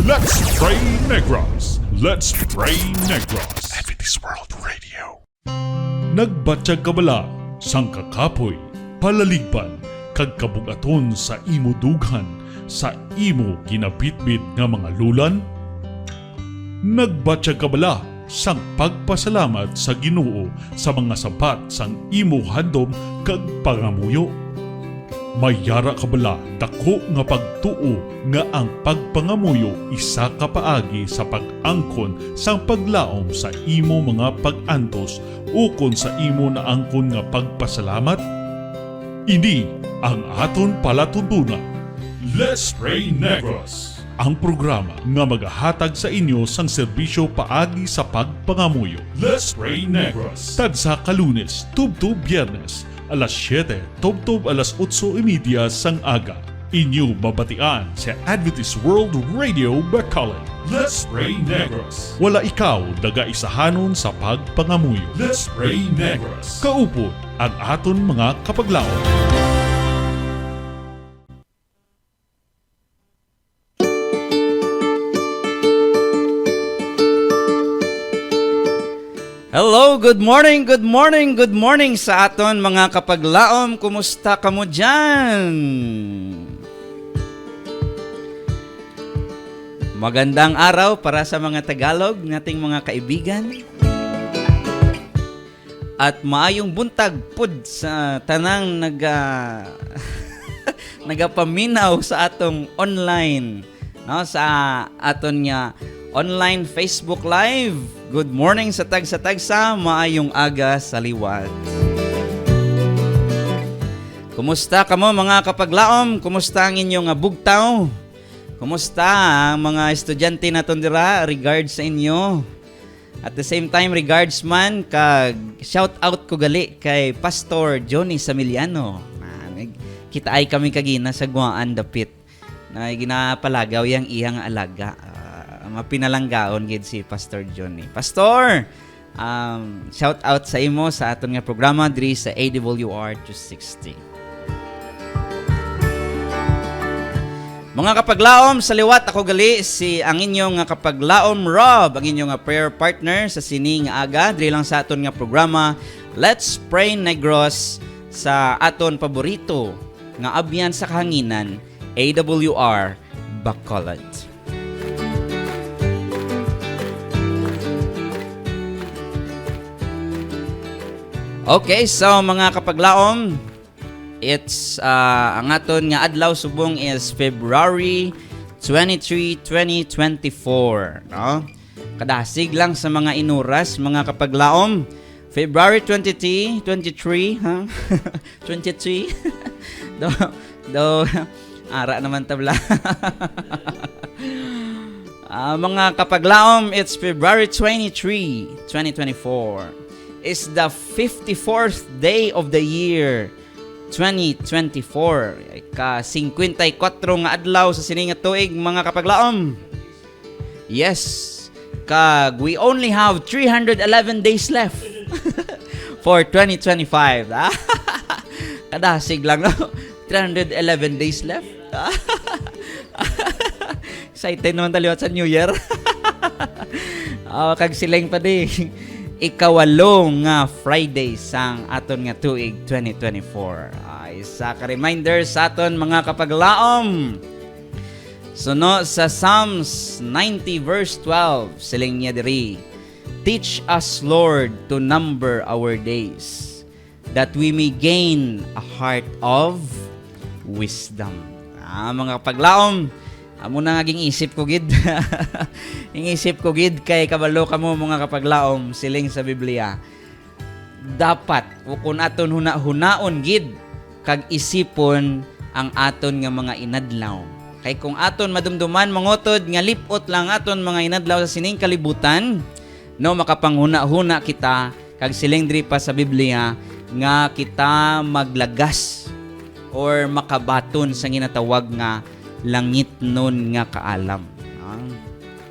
Let's Pray Negros. Let's Pray Negros. Adventist World Radio. Nagbatyag kabala, sang kakapoy, palaligban, kag kabugaton sa imo dughan, sa imo ginabitbit nga mga lulan? Nagbatyag kabala, sang pagpasalamat sa Ginoo sa mga sapat sang imo handom kag pangamuyo? Mayara kabala dako nga pagtuo nga ang pagpangamuyo isa ka paagi sa pag-angkon sang paglaom sa imo mga pag-antos ukon sa imo na angkon nga pagpasalamat? Ini ang aton palatuntunan. Let's Pray Negros, ang programa nga magahatag sa inyo sang serbisyo paagi sa pagpangamuyo. Let's Pray Negros, tadsa ka Lunes, tubtub Biyernes, alas 7, tubtub alas 8:30 sang aga. Inyo babatian sa Adventist World Radio Bacolod. Let's Pray Negros. Wala ikaw daga isahanon sa pagpangamuyo. Let's Pray Negros. Kaupod ang aton mga kapaglaon. Hello, good morning sa aton mga kapaglaom. Kumusta kamo dyan? Magandang araw para sa mga Tagalog nating mga kaibigan. At maayong buntag pud sa tanang nagapaminaw sa atong online, no, sa aton nga online Facebook Live. Good morning sa tagsa, maayong aga sa liwat. Kumusta kamo mga kapaglaom? Kumusta ang inyong bugtaw? Kumusta ang mga estudyante naton dira? Regards sa inyo. At the same time, regards man kag shout out ko gali kay Pastor Johnny Samiliano. Kita ay kami kagina sa Guaan dapit na ginapalagaw yang iyang alaga. Mapinalanggaon gid si Pastor Johnny. Pastor, shout out sa imo sa aton nga programa diri sa AWR 260. Mga kapaglaom, sa liwat ako gali si ang inyong nga kapaglaom Rob, ang inyong nga prayer partner sa sining aga diri lang sa aton nga programa Let's Pray Negros sa aton paborito nga abyan sa kahanginan AWR Bacolod. Okay, so mga kapaglaom, it's ang aton nga adlaw subong is February 23, 2024, no? Kadasig lang sa mga inuras, mga kapaglaom. February 23, ha? 23. do ara naman tabla. Mga kapaglaom, it's February 23, 2024. Is the 54th day of the year 2024. Ka-54 nga adlaw sa sining nga tuig, mga kapaglaom. Yes, we only have 311 days left for 2025. Kadasig lang, no? 311 days left. Excited naman taliwat sa New Year. Kag siling pa di. Ikawalong nga Friday sang aton nga tuig 2024. Isa ka reminder sa aton mga kapaglaom. Suno sa Psalms 90 verse 12, siling niya diri, teach us, Lord, to number our days, that we may gain a heart of wisdom. Mga kapaglaom, amo na naging isip ko gid. Ingisip ko gid kay kabalo kamo mga kapaglaom siling sa Biblia. Dapat kung aton hunaon gid kag isipon ang aton nga mga inadlaw. Kay kung aton madumduman mangutod nga lipot lang aton mga inadlaw sa sining kalibutan, no, makapanghuna-huna kita kag siling diri pa sa Biblia nga kita maglagas or makabaton sa ginatawag nga langit nun nga kaalam.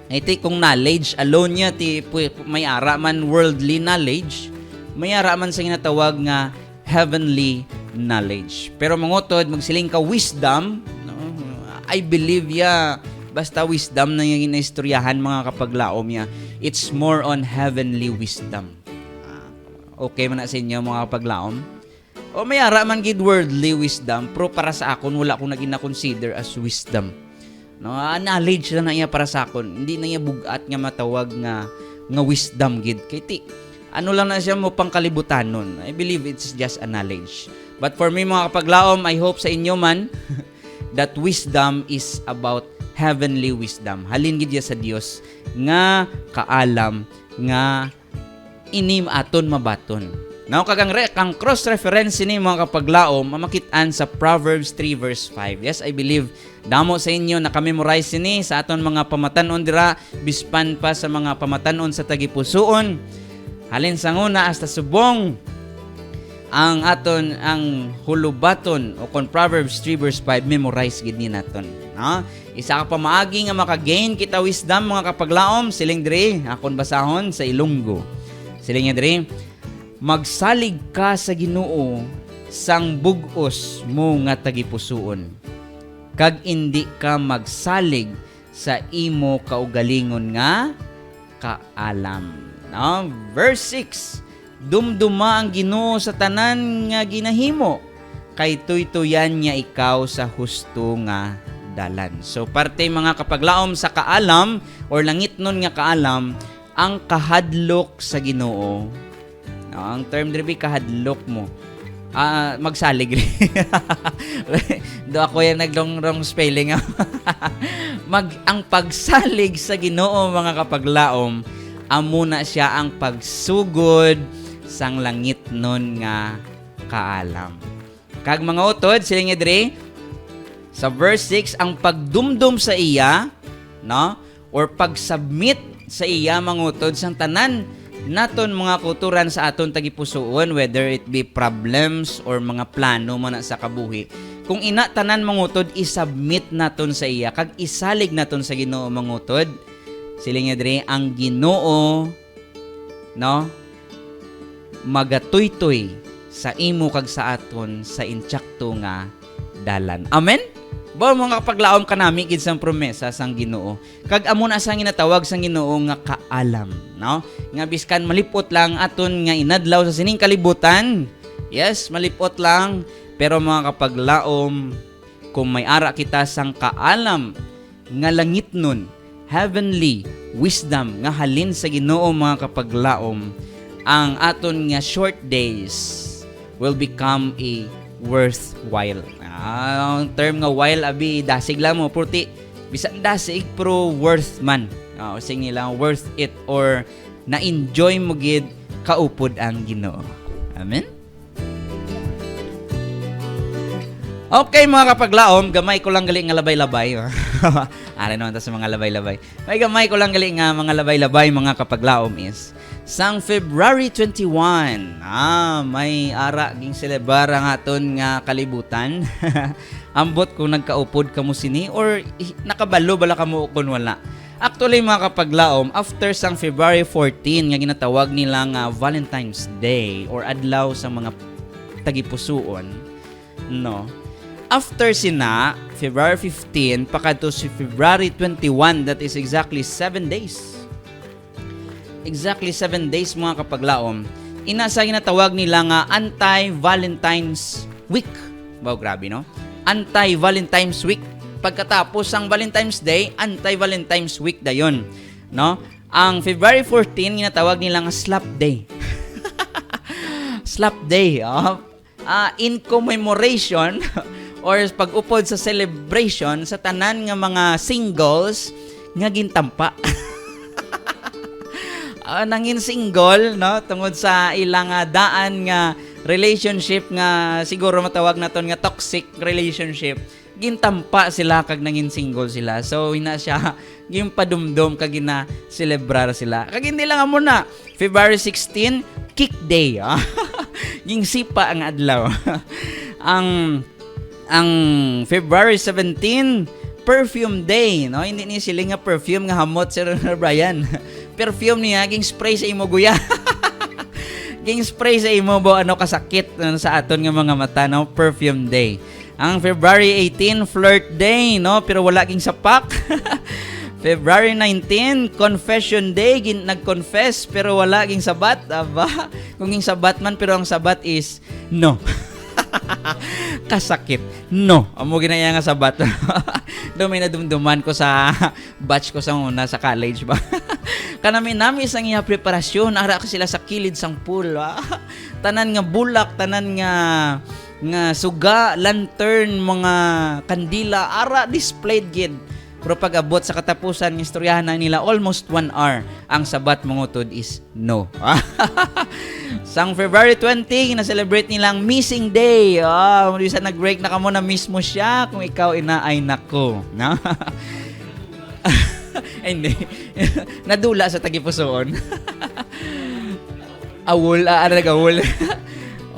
Iti kung knowledge alone niya ti may ara man worldly knowledge, may ara man sa ginatawag nga heavenly knowledge. Pero mangutod magsiling ka wisdom, no? I believe ya basta wisdom na yung inaistoryahan mga kapaglaom niya. It's more on heavenly wisdom. Okay man na sa inyo mga kapaglaom? O mayara man gid worldly wisdom, pero para sa akon wala akong naging na-consider as wisdom. No, knowledge lang na iya para sa akon. Hindi na iya bugat nga matawag nga wisdom gid. Kay ti ano lang na siya mo pangkalibutan nun. I believe it's just a knowledge. But for me mga kapaglaom, I hope sa inyo man that wisdom is about heavenly wisdom. Halin gid sa Dios nga kaalam nga inim aton mabaton. Now kang cross reference ni mga kapaglaom mamakit-an sa Proverbs 3 verse 5. Yes, I believe damo sa inyo naka-memorize ni sa aton mga pamatanon dira bispan pa sa mga pamatanon sa tagipusoon. Halin sa nguna hasta subong ang aton ang hulubaton o kon Proverbs 3 verse 5 memorize gid ni naton. No? Isa ka pa maagi nga maka-gain kita wisdom mga kapaglaom siling diri akon basahon sa Ilonggo. Siling diri magsalig ka sa Ginoo sang bug-os mo nga tagipusoon. Kag indi ka magsalig sa imo kaugalingon nga kaalam. No? Verse 6. Dumduma ang Ginoo sa tanan nga ginahimo, kay tuytuyan niya ikaw sa husto nga dalan. So parte mga kapaglaom sa kaalam or langit nun nga kaalam ang kahadlok sa Ginoo. No, ang term diri kahadlok mo. Magsalig rin. Do ako yan nag-wrong spelling. Ang pagsalig sa Ginoo mga kapaglaom, amo na siya ang pagsugod sang langit nun nga kaalam. Kag mga utod, sila nga diri, sa verse 6, ang pagdumdum sa iya, no? Or pag-submit sa iya mga utod sang tanan naton mga kuturan sa aton tagipusoon, whether it be problems or mga plano man sa kabuhi. Kung ina tanan mga utod, isubmit naton sa iya, kag isalig naton sa Ginoo mga utod. Sila nga diri, ang Ginoo, no? Magatuytoy sa imo kag sa aton sa intsakto nga dalan. Amen? Ba mga kapaglaom kanami gid sang promesa sang Ginoo. Kag amo na sang ginatawag sang Ginoo nga kaalam, no? Nga biskan malipot lang aton nga inadlaw sa sining kalibutan. Yes, malipot lang, pero mga kapaglaom kung may ara kita sang kaalam nga langit nun, heavenly wisdom nga halin sa Ginoo mga kapaglaom, ang aton nga short days will become a worthwhile. Ang term nga while abi dasig lang mo purti bisan dasig pero worth man. Sing nila worth it or na-enjoy mo gid kaupod ang Ginoo. Amen. Okay mga kapaglaom, gamay ko lang gali nga labay-labay. Ari naman ta sa mga labay-labay. May gamay ko lang gali nga mga labay-labay mga kapaglaom is sang February 21. May ara ging celebrar ang aton nga kalibutan. Ambot kung nagkaupod kamo sini or nakabalo bala kamo kun wala. Actually mga kapaglaom, after sang February 14 nga ginatawag nila nga Valentine's Day or adlaw sa mga tagipusoon, no? After sina, February 15, pakadto si February 21, that is exactly 7 days. Exactly 7 days mga kapaglaom. Inasa ginatawag nila nga Anti-Valentine's Week. Wow, grabe no? Anti-Valentine's Week. Pagkatapos ang Valentine's Day, Anti-Valentine's Week dayon, no? Ang February 14 ginatawag nila nga Slap Day. Slap Day, in commemoration or pag-upod sa celebration sa tanan nga mga singles nga gintampa. Nangin single, no, tungod sa ilang daan nga relationship nga siguro matawag naton nga toxic relationship, gintampa sila kag nangin single sila. So ina siya ginpadumdum kag gina celebrar sila. Kag hindi lang amo na February 16 kick day. Ging sipa ang adlaw. ang February 17 perfume day, no? Hindi ni sila nga perfume nga hamot si Brian. Perfume niya ging spray sa imo guya. Ging spray sa imo bo ano kasakit sa aton nga mga mata, no? Perfume day. Ang February 18, flirt day, no? Pero wala ging sapak. February 19, confession day, nag-confess pero wala ging sabat, aba. Kung ging sabat man pero ang sabat is no. Kasakit. No. Amo ginaya nga sabat. Do may nadumduman ko sa batch ko sa una sa college ba. Kanami isang iya preparasyon, ara ko sila sa kilid sang pool. Tanan nga bulak, tanan nga suga, lantern, mga kandila, ara displayed gid. Pero pag abot sa katapusan ng istoryahan nila, almost 1 hour, ang sabat mangutod is no. Sang February 20, na-celebrate nilang missing day. Bisa nag-break na kamo na mismo siya kung ikaw ay nako. No? Hindi. Nadula sa tagipusoon. Awol, nag-awol.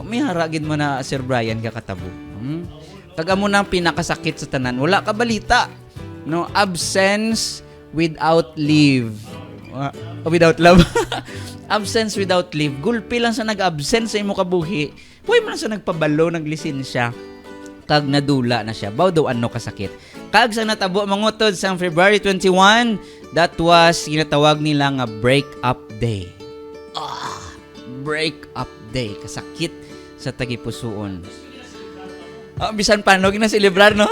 May haragin mo na, Sir Brian, kakatabo. Taga mo na pinakasakit sa tanan. Wala ka balita. No, absence without leave. Without love. Absence without leave. Gulpi lang sa nag-absent sa imo kabuhi. Puy man sa nagpabalo, naglisensya. Kag nadula na siya. Baw daw ano kasakit. Kag sa natabo mangutod sa February 21, that was ginatawag nila nga break-up day. Break-up day. Kasakit sa tagipusoon. Bisan paano ginaselebrar, no?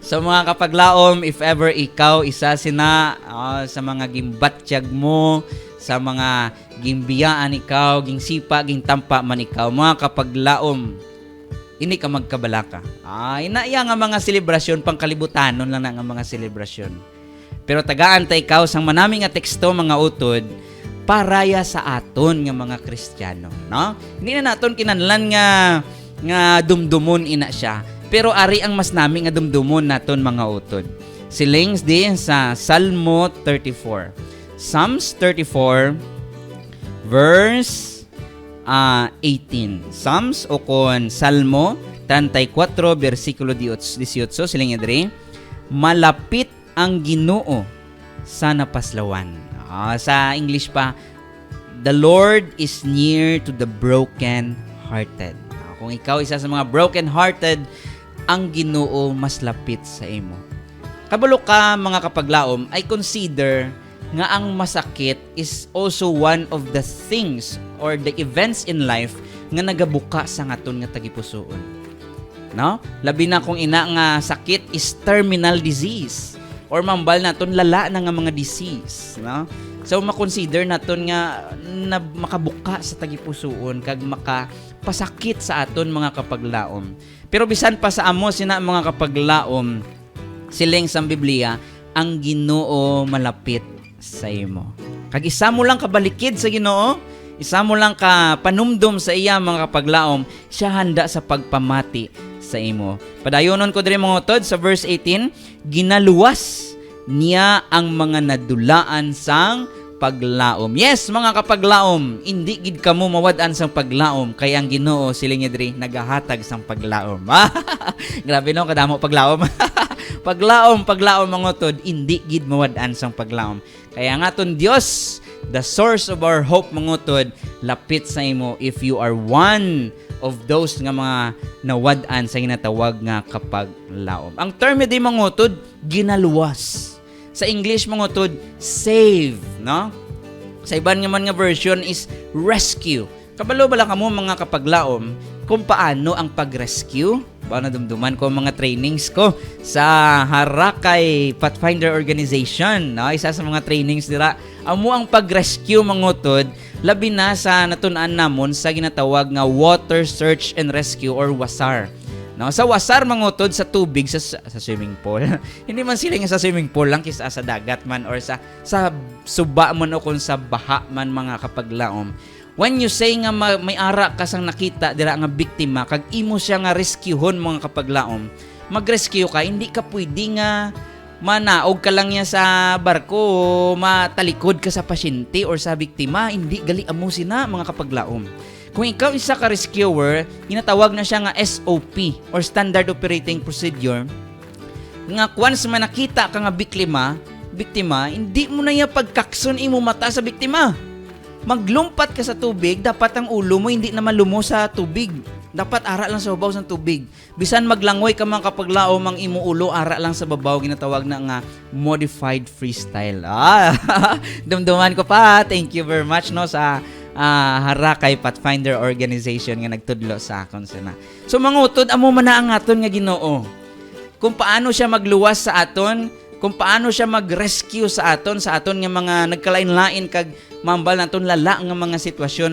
Sa mga kapaglaom, if ever ikaw isa sina sa mga gimbatsyag mo, sa mga gimbiyaan ikaw, gingsipa, gingtampa man ikaw, mga kapaglaom, hindi ka magkabalaka. Inaya nga mga selebrasyon, pangkalibutanon lang na nga mga selebrasyon. Pero tagaan ta ikaw sang manami nga teksto mga utod, paraya sa aton nga mga Kristiyano, no? Hindi na naton kinahanglan nga dumdumon ina siya. Pero ari ang mas nami nga dumdumon naton mga utod. Silings din sa Salmo 34. Psalms 34 verse 18. Psalms o kon Salmo 34 versikulo 18 siling adre. Malapit ang Ginoo sa napaslawan. Sa English pa, the Lord is near to the broken-hearted. Kung ikaw isa sa mga broken-hearted, ang Ginoo mas lapit sa imo. Kabalo ka mga kapaglaom, I consider nga ang masakit is also one of the things or the events in life nga nagabuka sa ngaton nga tagipusoon. No? Labi na kung ina nga sakit is terminal disease or mambal naton lala na nga mga disease, no? So makonsider naton nga na makabuka sa tagipusoon kag makapasakit sa aton mga kapaglaom. Pero bisan pa sa amo sina mga kapaglaom, siling sa Biblia, ang Ginoo malapit sa imo. Kag isa mo lang kabalikid sa Ginoo, isa mo lang ka panumdum sa iya mga kapaglaom, siya handa sa pagpamati sa imo. Padayonon ko diri mga utod sa verse 18, ginaluwas niya ang mga nadulaan sang paglaom. Yes, mga kapaglaom, hindi gid kamo mawad-an sang paglaom kay ang Ginoo siling diri nagahatag sang paglaom. Grabe no kadamo paglaom. paglaom mga utod, hindi gid mawad-an sang paglaom. Kaya nga ton Dios, the source of our hope mga utod, lapit sa imo if you are one of those nga mga nawad-an sa ginatawag nga kapaglaom. Ang term di mga utod, ginaluwas. Sa English mga utod, save, no? Sa iban nga man nga version is rescue. Kabalo bala kamo mga kapaglaom kung paano ang pag-rescue? Ba nadumduman ko mga trainings ko sa Harakay Pathfinder Organization, no? Isa sa mga trainings dira. Amo ang pag-rescue mga utod, labi na sa natun-an namon sa ginatawag nga Water Search and Rescue or WASAR. No, sa wasar mangutod sa tubig sa swimming pool. Hindi man sila nga sa swimming pool lang kisa sa dagat man or sa suba man o kung sa baha man mga kapaglaom. When you say nga may ara ka sang nakita dira nga biktima kag imo siya nga rescuehon mga kapaglaom, mag-rescue ka, hindi ka pwede nga manaog ka lang niya sa barko o matalikod ka sa pasyente or sa biktima, hindi gali amo sina mga kapaglaom. Kung ikaw isa ka rescuer, ginatawag na siya nga SOP or Standard Operating Procedure, nga once man nakita ka nga biktima, hindi mo na yung pagkakson imo mata sa biktima. Maglumpat ka sa tubig, dapat ang ulo mo hindi naman lumo sa tubig. Dapat ara lang sa babaw sa tubig. Bisan maglangoy ka man kapag laom ang imuulo, ara lang sa babaw, ginatawag na nga modified freestyle. Dumduman ko pa. Thank you very much no sa Harakay Pathfinder Organization nga nagtudlo sa akon sana. So mangutod amo man na ang aton nga Ginoo. Kung paano siya magluwas sa aton, kung paano siya mag-rescue sa aton nga mga nagkalain-lain kag mambal naton lala nga mga sitwasyon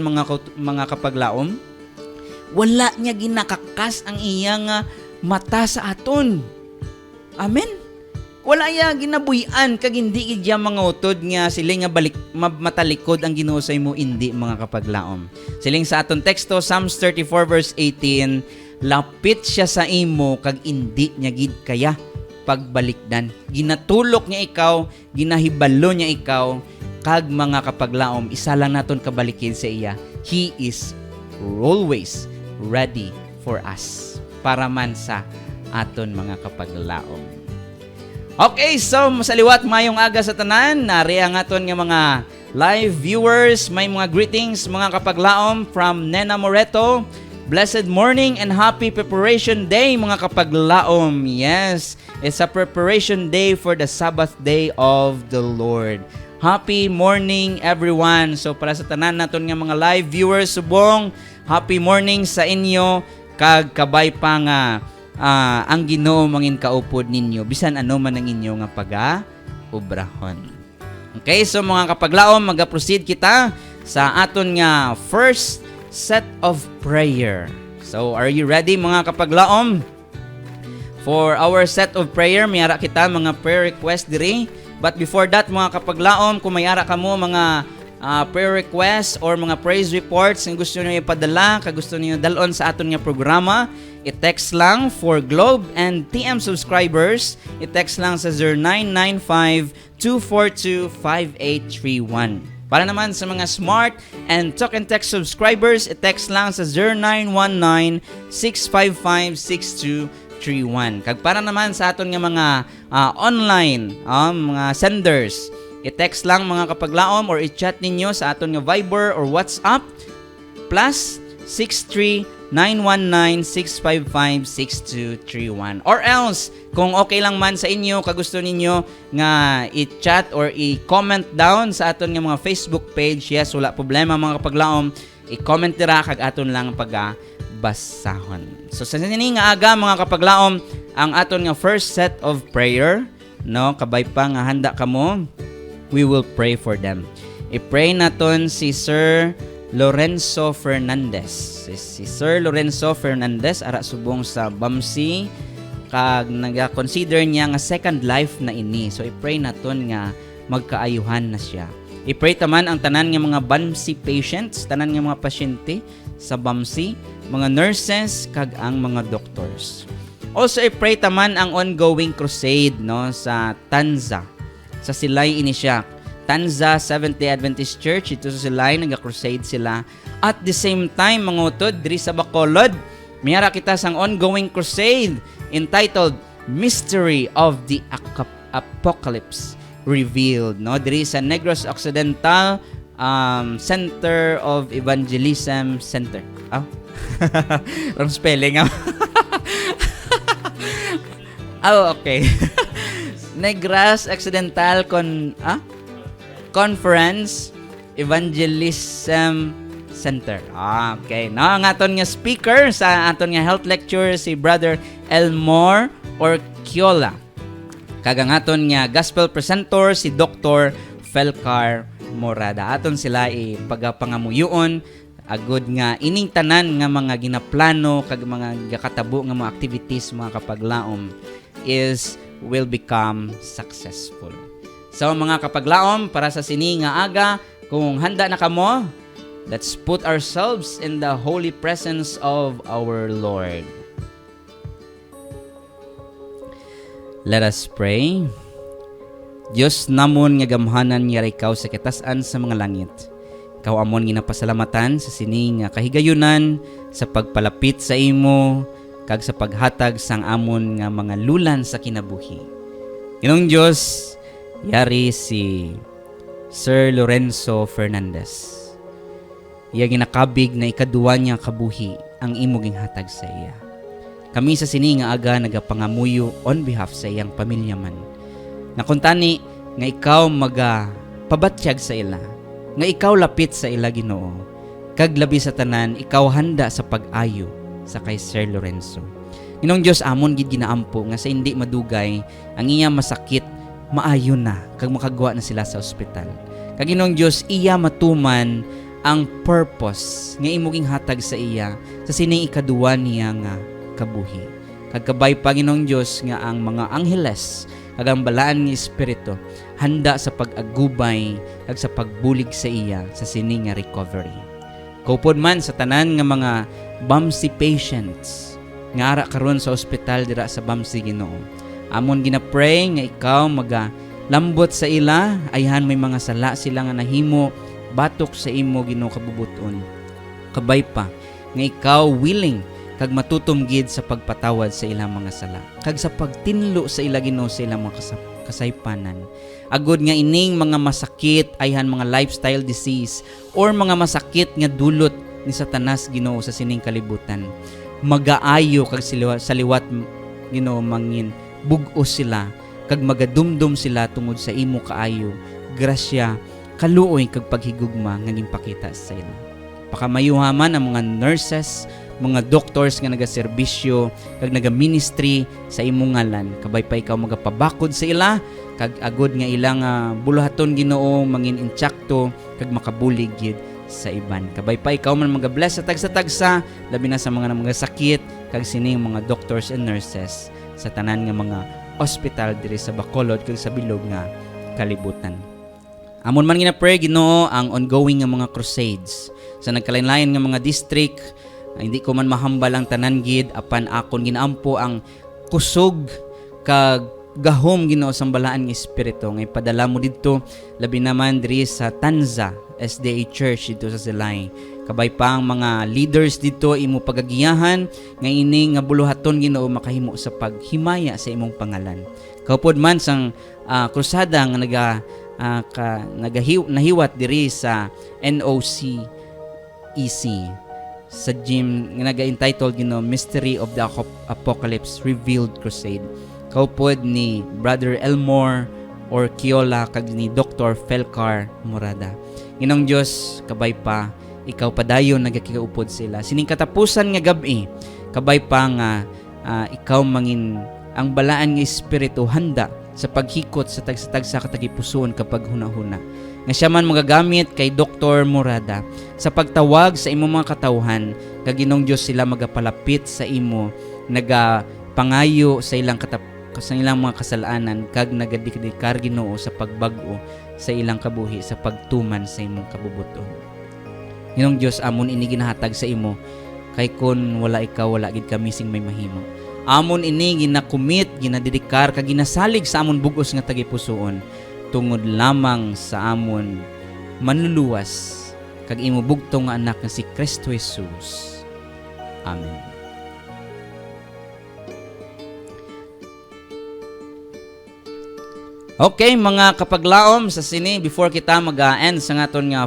mga kapaglaom. Wala niya ginakakas ang iyang mata sa aton. Amen. Wala niya ginabuyan kag hindi gid mga utod nga siling nga balik matalikod ang Ginoo sa imo hindi mga kapaglaom. Siling sa aton teksto Psalms 34 verse 18, lapit siya sa imo kag hindi niya gid kaya pagbalikdan. Ginatulok niya ikaw, ginahibalo niya ikaw kag mga kapaglaom isa lang naton kabalikin sa iya. He is always ready for us para man sa aton mga kapaglaom. Okay, so masaliwat mayong aga sa tanan, nari ang aton nga mga live viewers, may mga greetings mga kapaglaom from Nena Moreto. Blessed morning and happy preparation day mga kapaglaom. Yes, it's a preparation day for the Sabbath day of the Lord. Happy morning everyone. So para sa tanan naton nga mga live viewers subong, happy morning sa inyo kag kabay pa nga ang Ginoo mangin kaupod ninyo bisan ano man ang inyo nga pag-obrahon. Okay, so mga kapaglaom, maga-proceed kita sa aton nga first set of prayer. So are you ready mga kapaglaom? For our set of prayer, mayara kita mga prayer request diri. But before that mga kapaglaom, kung mayara ka mo mga prayer requests or mga praise reports na gusto niyo ipadala, gusto niyo dalon sa aton nga programa, i-text lang for Globe and TM subscribers. I-text lang sa 0995-242-5831. Para naman sa mga smart and talk and text subscribers, i-text lang sa 0919-655-6231. Kag para naman sa aton nga mga online mga senders, i-text lang mga kapaglaom or i-chat ninyo sa aton nga Viber or WhatsApp +63919-655-6231. Or else, kung okay lang man sa inyo, kagusto ninyo nga i-chat or i-comment down sa aton nga mga Facebook page, yes, wala problema mga kapaglaom, i-comment dira kag aton lang pagbasahon. So sa sini nga aga mga kapaglaom, ang aton nga first set of prayer, no, kabay pa nga handa kamo, we will pray for them. I-pray naton si Sir Lorenzo Fernandez. Si Sir Lorenzo Fernandez ara subong sa Bamsi kag naga-consider niya nga second life na ini. So i-pray naton nga magkaayuhan na siya. I-pray taman ang tanan nga mga Bamsi patients, tanan nga mga pasyente sa Bamsi, mga nurses kag ang mga doctors. Also i-pray taman ang ongoing crusade no sa Tanza. Sa Silay ini siya. Tanza Seventh-day Adventist Church, ito sa Silay, nag-crusade sila. At the same time, mga utod, diri sa Bacolod, mayara kita sang ongoing crusade entitled Mystery of the Apocalypse Revealed. No? Diri sa Negros Occidental Center of Evangelism Center. Wrong spelling. Okay. Negros Occidental Conference Evangelism Center. Okay. No, ang aton nga speaker sa aton nga health lecture si Brother Elmore Orquiola. Kag ang aton nga gospel presenter si Dr. Felcar Morada. Aton sila ipagapangamuyon agud nga ining tanan nga mga ginaplano kag mga gakatabo nga mga activities mga kapaglaom will become successful. So mga kapaglaom, para sa sini nga aga, kung handa na kamo, let's put ourselves in the holy presence of our Lord. Let us pray. Diyos namon nga gamhanan nga ikaw sa kitasan sa mga langit. Ikaw amon ginapasalamatan sa sini nga kahigayunan sa pagpalapit sa imo kag sa paghatag sang amon nga mga lulan sa kinabuhi. Ginoong Diyos, yari si Sir Lorenzo Fernandez. iya ginakabig na ikaduwa niya kabuhi ang imong hatag sa iya. Kami sa sini nga aga nagapangamuyo on behalf sa iyang pamilya man. Nakuntani nga ikaw pabatyag sa ila, nga ikaw lapit sa ila Ginoo, kag labi sa tanan ikaw handa sa pag-ayo sa kay Sir Lorenzo. Ginong Dios amon gid ginaampo nga sa hindi madugay ang iya masakit maayo na kag makagwa na sila sa ospital. Kag Ginong Dios iya matuman ang purpose nga imong hatag sa iya sa sining ikaduwa niya nga kabuhi. Kag kabay pa Ginong Dios nga ang mga angheles kag ang balaan nga espiritu handa sa pag-agubay kag sa pagbulig sa iya sa sining nga recovery. Kaupod man sa tanan nga mga BAMC patients nga ara karon sa ospital dira sa BAMC Ginoo. Amon ginapray nga ikaw lambot sa ila, ayhan may mga sala sila nga nahimo batok sa imo Ginoo kabubuton. Kabay pa nga ikaw willing kag matutom gid sa pagpatawad sa ilang mga sala kag sa pagtinlo sa ila Ginoo sa ilang mga kasaypanan. Agod nga ining mga masakit ayhan mga lifestyle disease or mga masakit nga dulot ni Satanas Ginoo sa sining kalibutan. Magaayo kag sa liwat Ginoo mangin bug-os sila kag magadumdum sila tungod sa imo kaayo, grasya, kaluoy kag paghigugma nga ginpakita sa ila. Pakamayuhaman ang mga nurses, mga doctors nga nagaserbisyo kag naga-ministry sa imong ngalan. Kabay pa ikaw magapabakod sa ila kag agod nga ilang buluhaton Ginoo mangin intsakto kag makabulig gid sa iban. Kabay pa ikaw man magabless sa tagsa-tagsa labi na sa mga sakit kag sining mga doctors and nurses sa tanan nga mga ospital diri sa Bacolod kag sa bilog nga kalibutan. Amon man gina-pray Ginoo ang ongoing nga mga crusades sa nagkalain-lain nga mga district. Hindi ko man mahambal ang tanan gid apan akon ginaampo ang kusog kag gahom Ginoo sa balaan nga espiritu nga ipadala mo didto labi naman diri sa Tanza SDA Church dito sa Silay. Kabay pa ang mga leaders dito imo pagagiyahan nga ini nga buluhaton Ginoo makahimo sa paghimaya sa imong pangalan. Kaupod man sang krusada nga nahiwat diri sa NOC EC sa gym nga naga-entitled Mystery of the Apocalypse Revealed Crusade. Kaupod ni Brother Elmore or Kiola kag ni Dr. Felcar Morada. Ginong Dios kabay pa ikaw padayon nagakiupod sila. Sining katapusan nga gabi kabay pa nga ikaw mangin ang balaan nga espiritu handa sa paghikot sa tagsa-tagsa katagipuson kapag huna-huna. Nga siya man magagamit kay Dr. Morada sa pagtawag sa imong mga katawhan kag Ginong Dios sila magapalapit sa imo nagapangayo sa ilang mga kasalanan kag nagadikdikar Ginoo sa pagbag-o sa ilang kabuhi sa pagtuman sa imong kabubuton. Ginong Dios amon ini ginahatag sa imo kay kun wala ikaw wala gid kami sing may mahimo. Amon ini ginakumit, ginadedikar kag ginasalig sa amon bug-os nga tagipusoon tungod lamang sa amon manluluwas kag imo bugtong nga anak nga si Kristo Jesus. Amen. Okay, mga kapaglaom sa sini before kita mag-end sa ngaton nga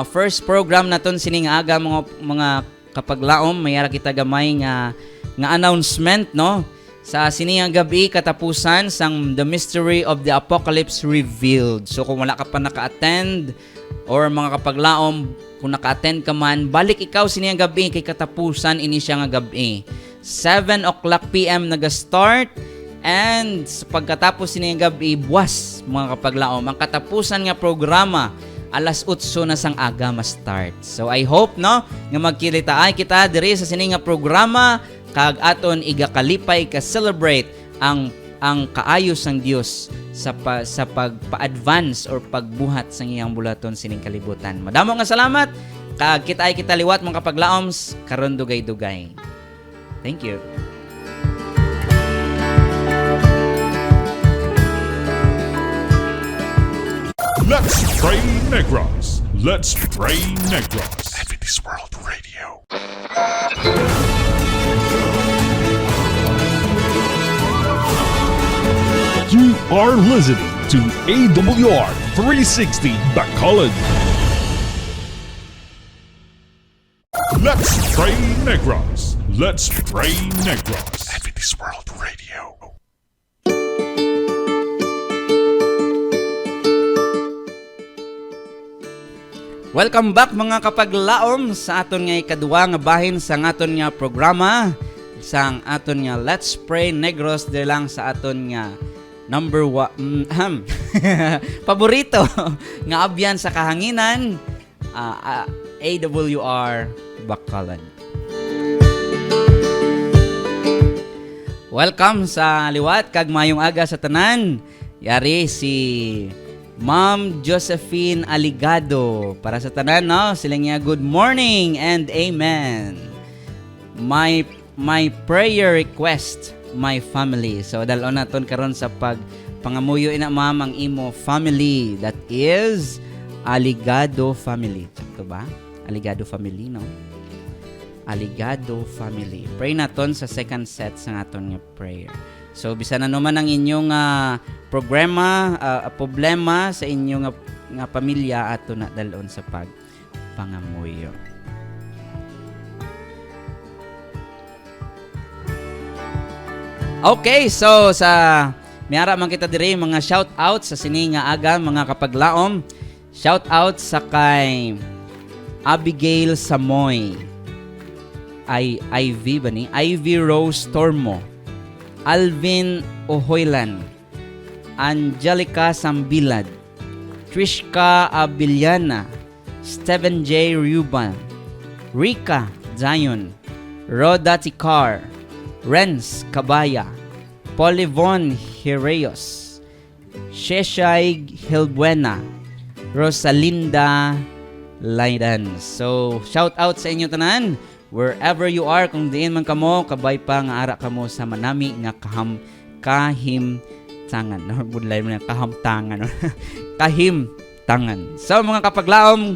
first program naton sini nga aga mga kapaglaom mayara kita gamay nga announcement no sa sini nga gabi katapusan sang The Mystery of the Apocalypse Revealed. So kung wala ka pa naka-attend or mga kapaglaom kung naka-attend ka man balik ikaw sini nga gabi kay katapusan ini siya nga gabi 7 o'clock PM naga-start. And pagkatapos niya gabi, buwas mga kapaglaom, ang katapusan nga programa, alas 8 na sang aga ma-start. So I hope no, nga magkilita ay kita diri sa sini nga programa, kag aton igakalipay ka celebrate ang kaayos ng Dios sa pagpa-advance or pagbuhat sa iyang bulaton sining kalibutan. Madamo nga salamat, kag kita ay kita liwat mga kapaglaom, karon dugay-dugay. Thank you. Let's pray Negros. Let's pray Negros. Adventist World Radio. You are listening to AWR 360 Bacolod. Let's Pray Negros. Let's Pray Negros. Adventist World Radio. Welcome back mga kapaglaom sa aton nga ikaduwa nga bahin sa aton nga programa sa aton nga Let's Pray Negros de lang sa aton nga number one paborito nga abyan sa kahanginan, AWR Bakalan. Welcome sa liwat kag mayong aga sa tanan. Yari si Ma'am Josephine Aligado para sa tanan, no? Sila nga good morning and amen. My prayer request, my family. So dalon naton karon sa pangamuyo ina ma'am ang imo family, that is Aligado family. Sakto ba? Aligado family, no? Aligado family. Pray naton sa second set sa aton nga prayer. So bisan na naman ang inyong problema sa inyong nga pamilya ato na dalon sa pangamuyo. Okay, so sa miyara man kita diri mga shout out sa sini nga aga mga kapaglaom. Shout out sa kay Abigail Samoy. Ivy ba ni? Ivy Rose Tormo. Alvin Ohoylan, Angelica Sambilad, Trishka Abiliana, Stephen J. Ruban, Rika Zion, Roda Tikar, Renz Cabaya, Polivon Hireos, Sheshay Hilbuena, Rosalinda Laidan. So, shout out sa inyo tanan. Wherever you are, kung diin man kamo, kabay pa nga ara kamo sa manami nga kahimtangan. Budlay mo na kahamtangan. Kahimtangan. So mga kapaglaom,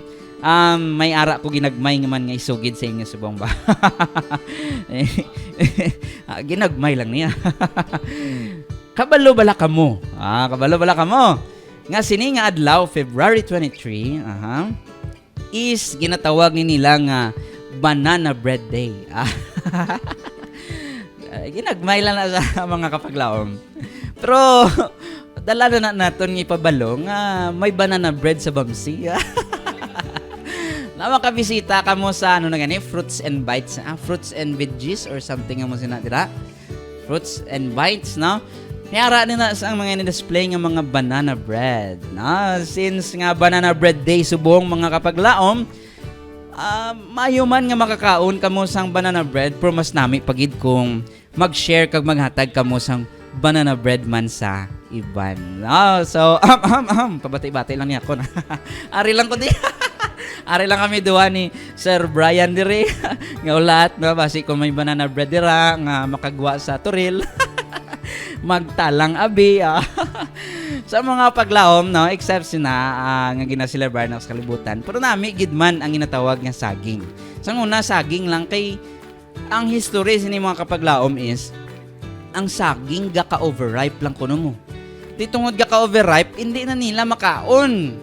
may ara ko ginagmay nga man nga isugid sa inyo subong ba. Ginagmay lang niya. Kabalo bala kamo. Kabalo bala kamo. Nga sini nga adlaw February 23, is ginatawag ni nila nga Banana Bread Day. Ginagmay lang na sa mga kapaglaom. Pero dala na naton nga ipabalo nga may banana bread sa Bamsi. Na makabisita ka mo sa ano na gani, Fruits and Bites, Fruits and Veggies or something nga mo sinatira. Fruits and Bites, no? Niyara nila sa mga ni-display nga mga banana bread. No? Since nga Banana Bread Day subong mga kapaglaom, mayo man nga makakaon kamo sang banana bread, pero mas nami pagid kung mag-share kag maghatag kamo sang banana bread man sa iban. So pabati-bati lang niya ako. Ari lang ko di. Ari lang kami duha ni Sir Brian dire. Nga ulat no basi kung may banana bread dira nga makagwa sa turil. Magtalang abi. Sa mga paglaom, no, except sina nga ginasilebar na sa kalibutan. Pero nami gidman ang ginatawag nga saging. Sa una saging lang kay ang history sini mga kapaglaom is ang saging gaka-overripe lang kuno mo. Di tungod gaka-overripe, hindi na nila makaon.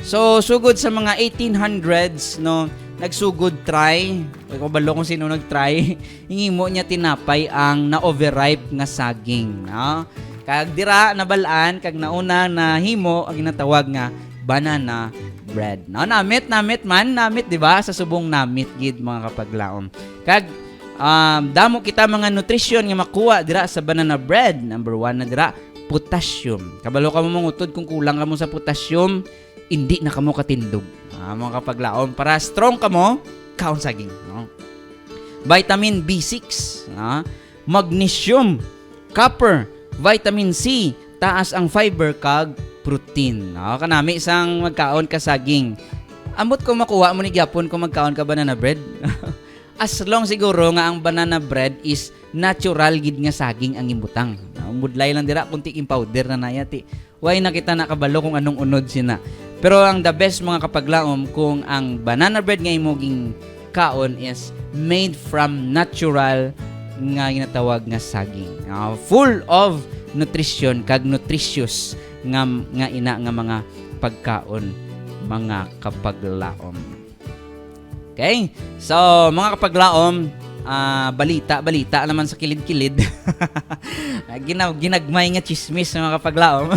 So sugod sa mga 1800s, no, nagsugod try. Ko balo kung sino nagtry. Hingi mo niya tinapay ang na-overripe nga saging, no? Kag dira nabalaan kag nauna na himo ang ginatawag nga banana bread. No, namit di ba sa subong namit gid mga kapaglaom. Kag damo kita mga nutrition nga makuha dira sa banana bread. Number 1 na dira potassium. Kabalo ka mo mangutod kung kulang ka mo sa potassium, hindi na kamo katindog. Mga kapaglaom, para strong kamo, kaon saging, no? Vitamin B6, magnesium, copper, vitamin C, taas ang fiber kag protein. Kanami isang magkaon ka saging. Ambot ko makuha mo ni gyapon kung magkaon ka banana bread. As long siguro nga ang banana bread is natural gid nga saging ang imbutang. Mudlay lang dira kunti king powder na nayati. Way nakita nakabalo kung anong unod sina. Pero ang the best mga kapaglaom kung ang banana bread nga imong kaon is made from natural nga ginatawag nga saging. Full of nutrition kag nutritious nga ina nga mga pagkaon mga kapaglaom. Okay? So, mga kapaglaom, balita naman sa kilid-kilid. Ginagmay nga chismis mga kapaglaom.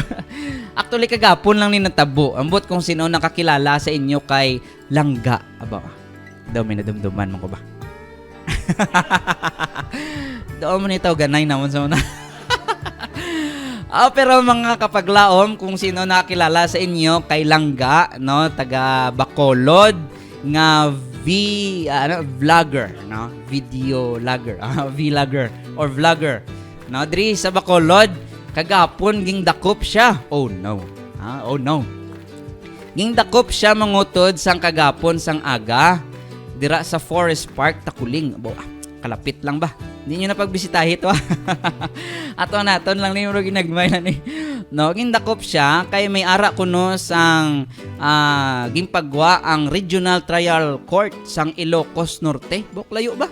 Actually, kagapon lang ni natabo. Ambot kung sino nakakilala sa inyo kay Langga. Aba, daw may nadumduman mo ko ba? Daw mo nito, ganay naman sa una. Pero mga kapaglaom, kung sino nakakilala sa inyo kay Langga, no, taga Bacolod, nga vlogger, no? Video vlogger, vlogger, no? Diri sa Bacolod, kagapon ging dakop siya. Oh no. Ging dakop siya mangutod sang kagapon sang aga dira sa Forest Park Takuling. Kalapit lang ba? Hindi nyo na pagbisitahin ito. Ato naton lang ni muro ginagmay na ni. No, gindakop siya kay may ara kuno sang gimpagwa ang Regional Trial Court sang Ilocos Norte. Layo ba?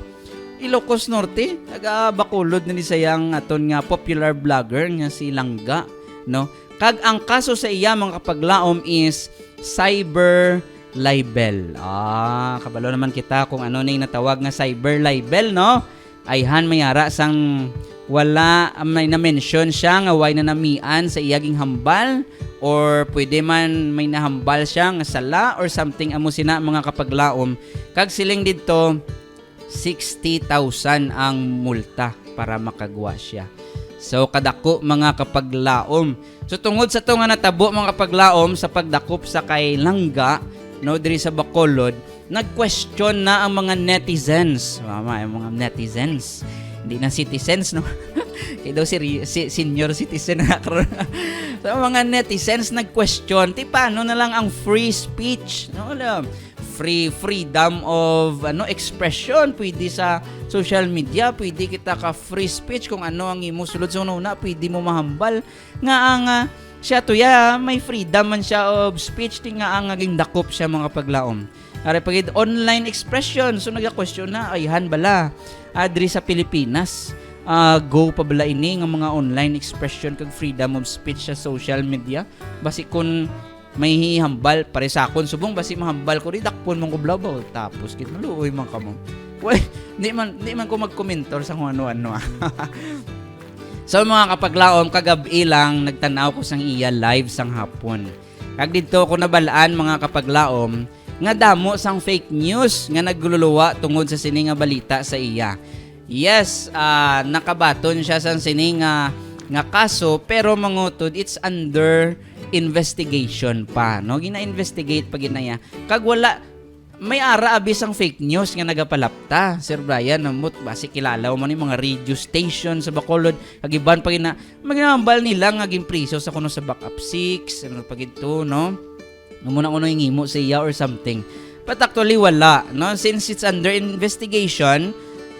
Ilocos Norte, taga Bacolod na ni sayang aton nga popular vlogger nga si Langga, no? Kag ang kaso sa iya mga kapaglaom is cyber libel. Kabalo naman kita kung ano na yung natawag nga cyber libel, no? Ayhan mayara sang wala may na-mention siya nga way na namian sa iyaging hambal or pwede man may nahambal siya nga sala or something amo sina mga kapaglaom. Kag siling didto 60,000 ang multa para makagwa siya. So kadako mga kapaglaom. So tungod sa to nga natabo mga kapaglaom sa pagdakop sa kay Langga, no, diri sa Bacolod, nag-question na ang mga netizens. Yung mga netizens. Hindi na citizens, no? Kaya daw senior citizen na karon. So mga netizens nag-question, paano na lang ang free speech, no? Freedom of expression pwede sa social media, pwede kita ka free speech kung ano ang imo sulod sa una, pwede mo mahambal nga ang siya tuya may freedom man siya of speech nga ang naging dakop siya mga paglaom. Are pagid online expression, so naga-question na ayhan bala adri sa Pilipinas. Go pa bala ini nga mga online expression kag freedom of speech sa social media. Basi kun may hihambal pare sa akon subong basi mahambal ko ri dakpon mong kublabaw tapos kit maluoy man kamo. Well, di man ko magkomentor sa kung ano-ano. So mga kapaglaom, kagabi lang nagtanaw ko sang iya live sang hapon. Kag didto ko nabalaan mga kapaglaom nga damo sang fake news nga nagluluwa tungod sa sini nga balita sa iya. Yes, nakabaton siya sa sini nga kaso pero mangutod it's under investigation pa, no? Gina-investigate pa ginaya. Kag wala may ara abis ang fake news nga nagapalapta. Sir Brian, namot basi kilala mo ni mga radio station sa Bacolod. Kag iban pa gina maginambal nila nga gimpriso sa kuno sa backup 6, ano pa gito, no? Muna kuno hingimo sa iya or something. But actually wala, no? Since it's under investigation,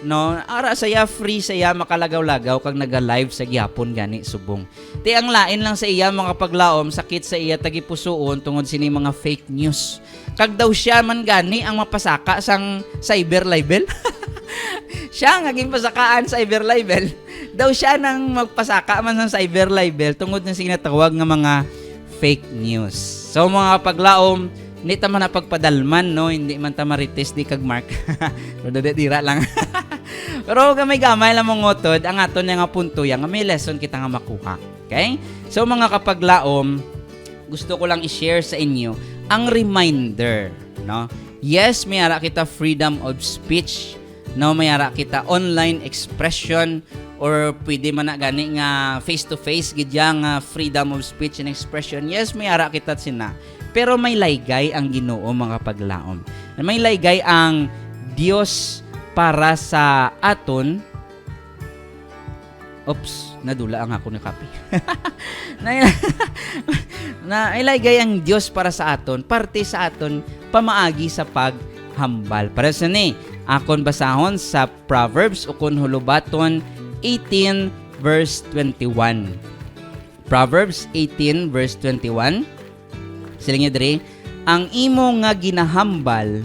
no, ara saya free saya makalagaw-lagaw kag naga-live sa gihapon gani subong. Ti ang lain lang sa iya mga paglaom, sakit sa iya tagipusoon tungod sini mga fake news. Kag daw siya man gani ang mapasaka sang cyber libel. Siya nga ging pasakaan cyber libel. Daw siya nang magpasaka man sang cyber libel tungod na sinatawag nga mga fake news. So mga paglaom, hindi ta man napagpadalman, no? Hindi man ta marites di kag mark. Pero dira lang. Pero gamay-gamay lang mong ngotod, ang aton nga punto yan, nga may lesson kita nga makuha. Okay? So mga kapaglaom, gusto ko lang i-share sa inyo ang reminder, no? Yes, may ara kita freedom of speech, no? May ara kita online expression, or pwede man na gani nga face-to-face, gidya nga freedom of speech and expression. Yes, may ara kita sina. Pero may laygay ang Ginoo mga paglaom. May laygay ang Dios para sa aton. Oops, nadula ang ako ni copy. Na ilaygay ang Dios para sa aton, parte sa aton pamaagi sa paghambal. Para sa ni, akon basahon sa Proverbs ukon hulubaton 18 verse 21. Proverbs 18 verse 21. Siling diri, ang imo nga ginahambal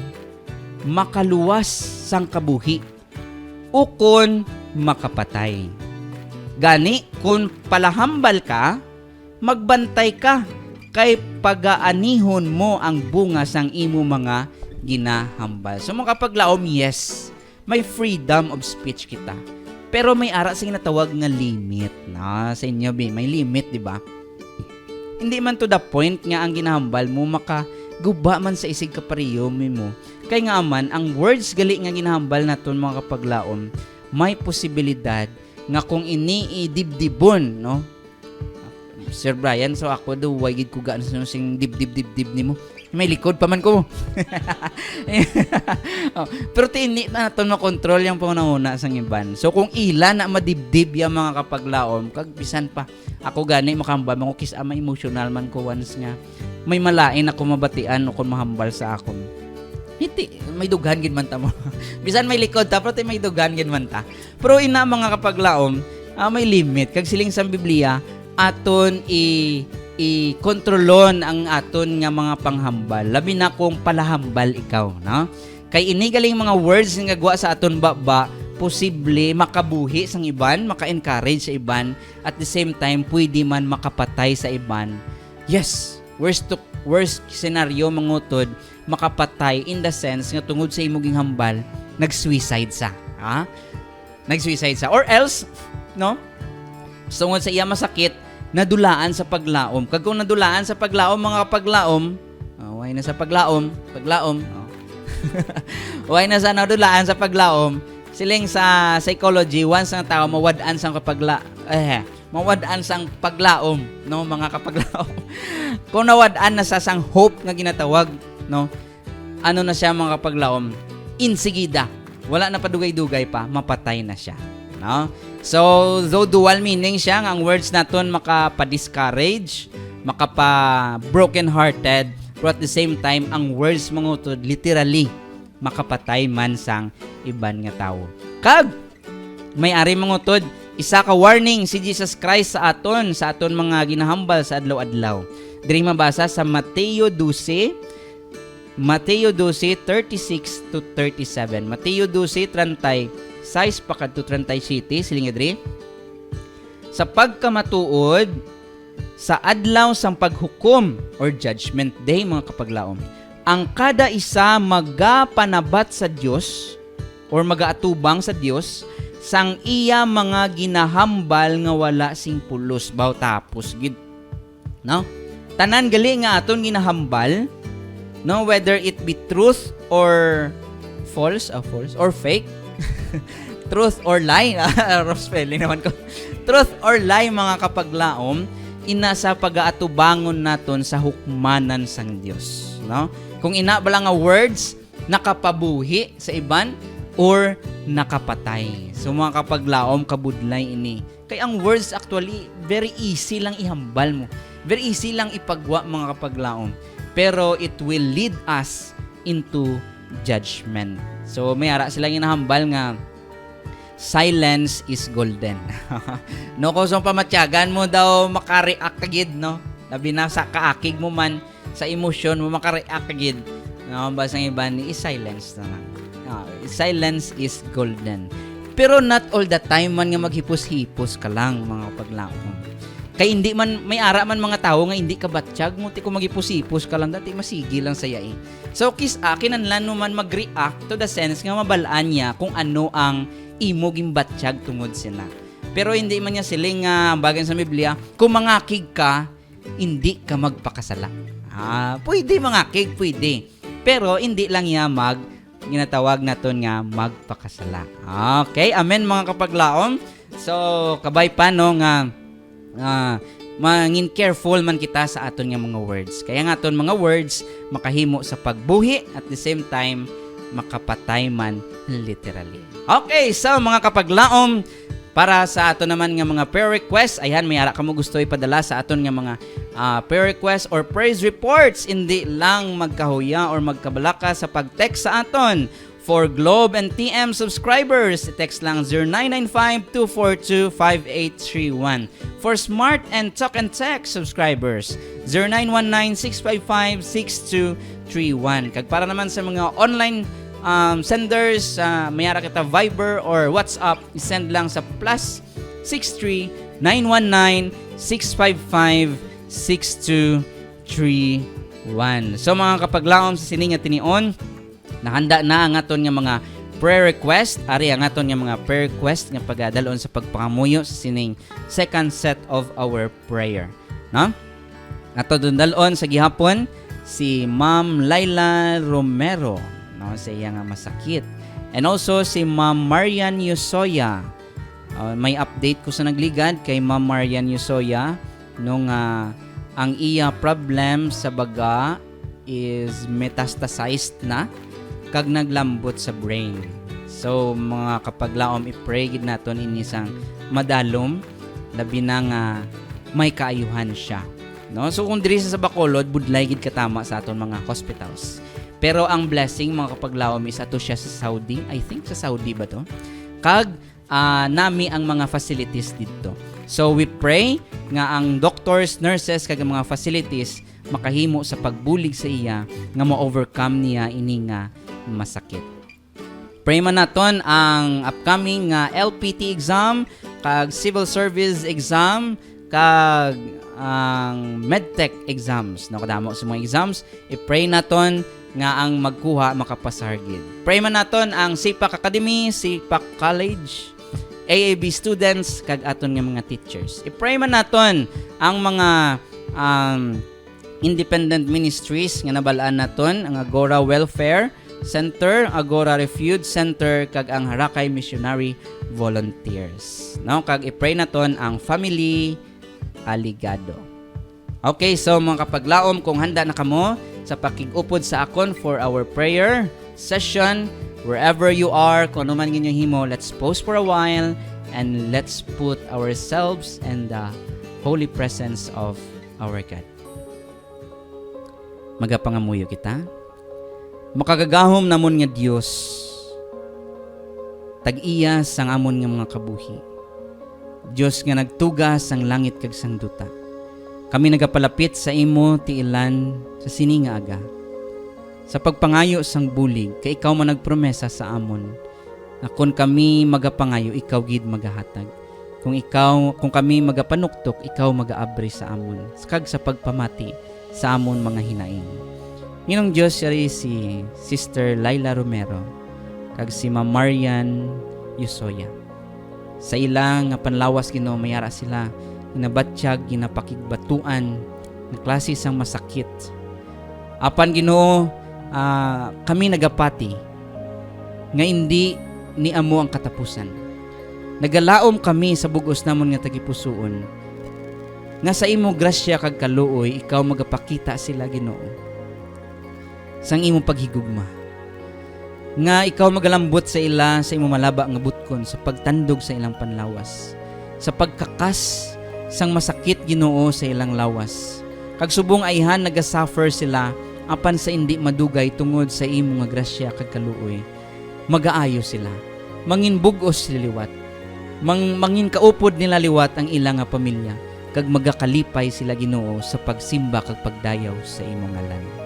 makaluwas sang kabuhi ukon makapatay. Gani kun palahambal ka, magbantay ka kay pagaanihon mo ang bunga sang imo mga ginahambal. So mga kapaglaom, yes, may freedom of speech kita. Pero may ara sa ginatawag nga limit. Na sa inyo, may limit, di ba? Hindi man to the point nga ang ginahambal mo makaguba man sa isig kapariyom mo. Kaya nga man, ang words gali nga ginahambal naton mga kapaglaom, may posibilidad nga kung ini idibdibon, no? Sir Brian, so ako do way gid ko gaano sing dibdib nimo. May likod pa man ko. Oh, pero tini na naton makontrol yung pangunahuna sang iban. So kung ila na madibdib yung mga kapaglaom, kag bisan pa ako gani makahambal mo kis ama emotional man ko once nga may malain ako mabatian o kung mahambal sa akon. Hindi, may dughan gid man ta mo. Bisan may likod ta, pero may dughan gid man ta. Pero ina mga kapaglaom, may limit. Kag siling sa Biblia, aton i-kontrolon ang aton nga mga panghambal. Labi na kung palahambal ikaw, no? Kay ini galing mga words nga gwa sa aton baba, posible makabuhi sang iban, maka-encourage sa iban, at the same time pwede man makapatay sa iban. Yes, worst scenario mangutod, makapatay in the sense nga tungod sa imong hambal, nag-suicide sa, ha? Nag-suicide sa, or else, no? Tungod sa iya masakit, nadulaan sa paglaom. Kag kung nadulaan sa paglaom, mga kapaglaom, way na sa paglaom, way na sa nadulaan sa paglaom, siling sa psychology, once ang tao mawadaan sang mawadaan sang paglaom, no, mga kapaglaom. Kung nawadaan na sa sang hope nga ginatawag, no, ano na siya mga kapaglaom, insigida, wala na padugay-dugay pa, mapatay na siya, no? So, though dual meaning siya, ang words naton makapa-discourage, makapa-broken-hearted, pero at the same time, ang words mangutod, literally, makapatay man sang iban nga tao. Kag, may ari mangutod, isa ka warning si Jesus Christ sa aton mga ginahambal sa adlaw-adlaw. Diri mabasa sa Mateo 12, 36 to 37. Mateo 12, 36 pa kadto 37, siling adri. Sa pagkamatuod sa adlaw sang paghukom or judgment day mga kapaglaom, ang kada isa magapanabat sa Dios or magaatubang sa Dios sang iya mga ginahambal nga wala sing pulos baw tapos gid, no? Tanan gali nga aton ginahambal, no, whether it be truth or false or fake. Truth or lie, spelling naman ko. Truth or lie mga kapaglaom, ina sa pag-aatubangon naton sa hukmanan sang Dios, no? Kung ina bala nga words nakapabuhi sa iban or nakapatay. So mga kapaglaom, kabudlay ini. Kay ang words actually very easy lang ihambal mo. Very easy lang ipagwa mga kapaglaom. Pero it will lead us into judgment. So may ara silang inahambal nga silence is golden. No, kung saan pamatyagan mo daw makareact kagid, no? Labi na sa kaakig mo man, sa emosyon mo makareact kagid. No, basang iba ni silence na lang. Silence is golden. Pero not all the time man nga maghipos-hipos ka lang mga paglaom. Kay hindi man may ara man mga tao nga hindi ka batsyag mo ti ko magipos-hipos ka lang dati masigi lang saya eh. So kinahanglan mo man mag-react to the sense nga mabalaan niya kung ano ang imo gimbatsyag tungod sila. Pero hindi man niya siling bagay sa Biblia, kung mangakig ka, hindi ka magpakasala. Pwede mangakig, pwede. Pero hindi lang niya ginatawag naton nga magpakasala. Okay, amen mga kapaglaom. So kabay pa no nga mangin careful man kita sa aton nga mga words. Kaya nga aton mga words makahimo sa pagbuhi at the same time makapatay man literally. Okay, so mga kapaglaom, para sa aton naman nga mga prayer requests, ayan may ara kamo gusto ipadala sa aton nga mga prayer requests or praise reports, hindi lang magkahuya or magkabalaka sa pag-text sa aton. For Globe and TM subscribers, text lang 0995-242-5831. For Smart and Talk and Text subscribers, 0919-655-6231. Kag para naman sa mga online senders, mayara kita Viber or WhatsApp, isend lang sa +63-919-655-6231. So mga kapaglaom sa sining at tinion, Nahanda na ang aton nga mga prayer request. Ari ang aton nga mga prayer request nga pagadalon sa pagpangamuyo sa sining second set of our prayer. No? Ato dalon sa gihapon si Ma'am Laila Romero, no, sa iya nga masakit. And also si Ma'am Marian Yusoya. May update ko sa nagligad kay Ma'am Marian Yusoya nung ang iya problem sa baga is metastasized na kag naglambot sa brain. So mga kapaglaom i-pray gid naton ini sang madalom labi na nga may kaayuhan siya. No? So kung diri sa Bacolod budlay gid katama sa aton mga hospitals. Pero ang blessing mga kapaglaom is ato siya sa Saudi. I think sa Saudi ba to? Kag nami ang mga facilities dito. So we pray nga ang doctors, nurses kag mga facilities makahimo sa pagbulig sa iya nga ma-overcome niya ini nga masakit. Pray man naton ang upcoming LPT exam kag civil service exam kag ang medtech exams. Nakadamo sa mga exams, i-pray naton nga ang magkuha makapasar gid. Pray man naton ang SIPAC Academy, SIPAC College, AAB students kag aton nga mga teachers. I-pray man naton ang mga independent ministries nga nabalaan naton, ang Agora Welfare Center, Agora Refuge Center kag ang Harakay Missionary Volunteers. No, kag i-pray naton ang family Aligado. Okay, so mga kapaglaom, kung handa na kamo sa pakig-upod sa akon for our prayer session, wherever you are, kung ano man inyong himo, let's pause for a while and let's put ourselves in the holy presence of our God. Magapangamuyo kita. Makagagahom namon nga Dios, tag-iya sang amon nga mga kabuhi. Dios nga nagtugas sang langit kag sang duta. Kami nagapalapit sa imo ti ilan sa sini nga aga. Sa pagpangayo sang bulig, kay ikaw man nagpromesa sa amon na kung kami magapangayo, ikaw gid magahatag. Kung kami magapanuktok, ikaw magaabri sa amon. Kag sa pagpamati sa amon mga hinaing. Nginong Diyos yari si Sister Laila Romero kag si Ma'am Marian Yusoya. Sa ilang nga panlawas Ginoo mayara sila ginabatsyag, ginapakigbatuan na klase sang masakit. Apan Ginoo, kami nagapati nga hindi ni amo ang katapusan. Nagalaom kami sa bugos namon nga tagipusoon nga sa imo grasya kag kaluoy ikaw magapakita sila Ginoo sang imo paghigugma, nga ikaw magalambot sa ila sa imo malaba nga butkon sa pagtandog sa ilang panlawas, sa pagkakas sang masakit Ginoo sa ilang lawas. Kag subong ayhan nagasuffer sila apan sa indi madugay tungod sa imo nga grasya kag kaluoy. Magaayo sila, mangin bugos sila liwat, mangin kaupod nila liwat ang ilang nga pamilya, kag magakalipay sila Ginoo sa pagsimba kag pagdayaw sa imo ngalan.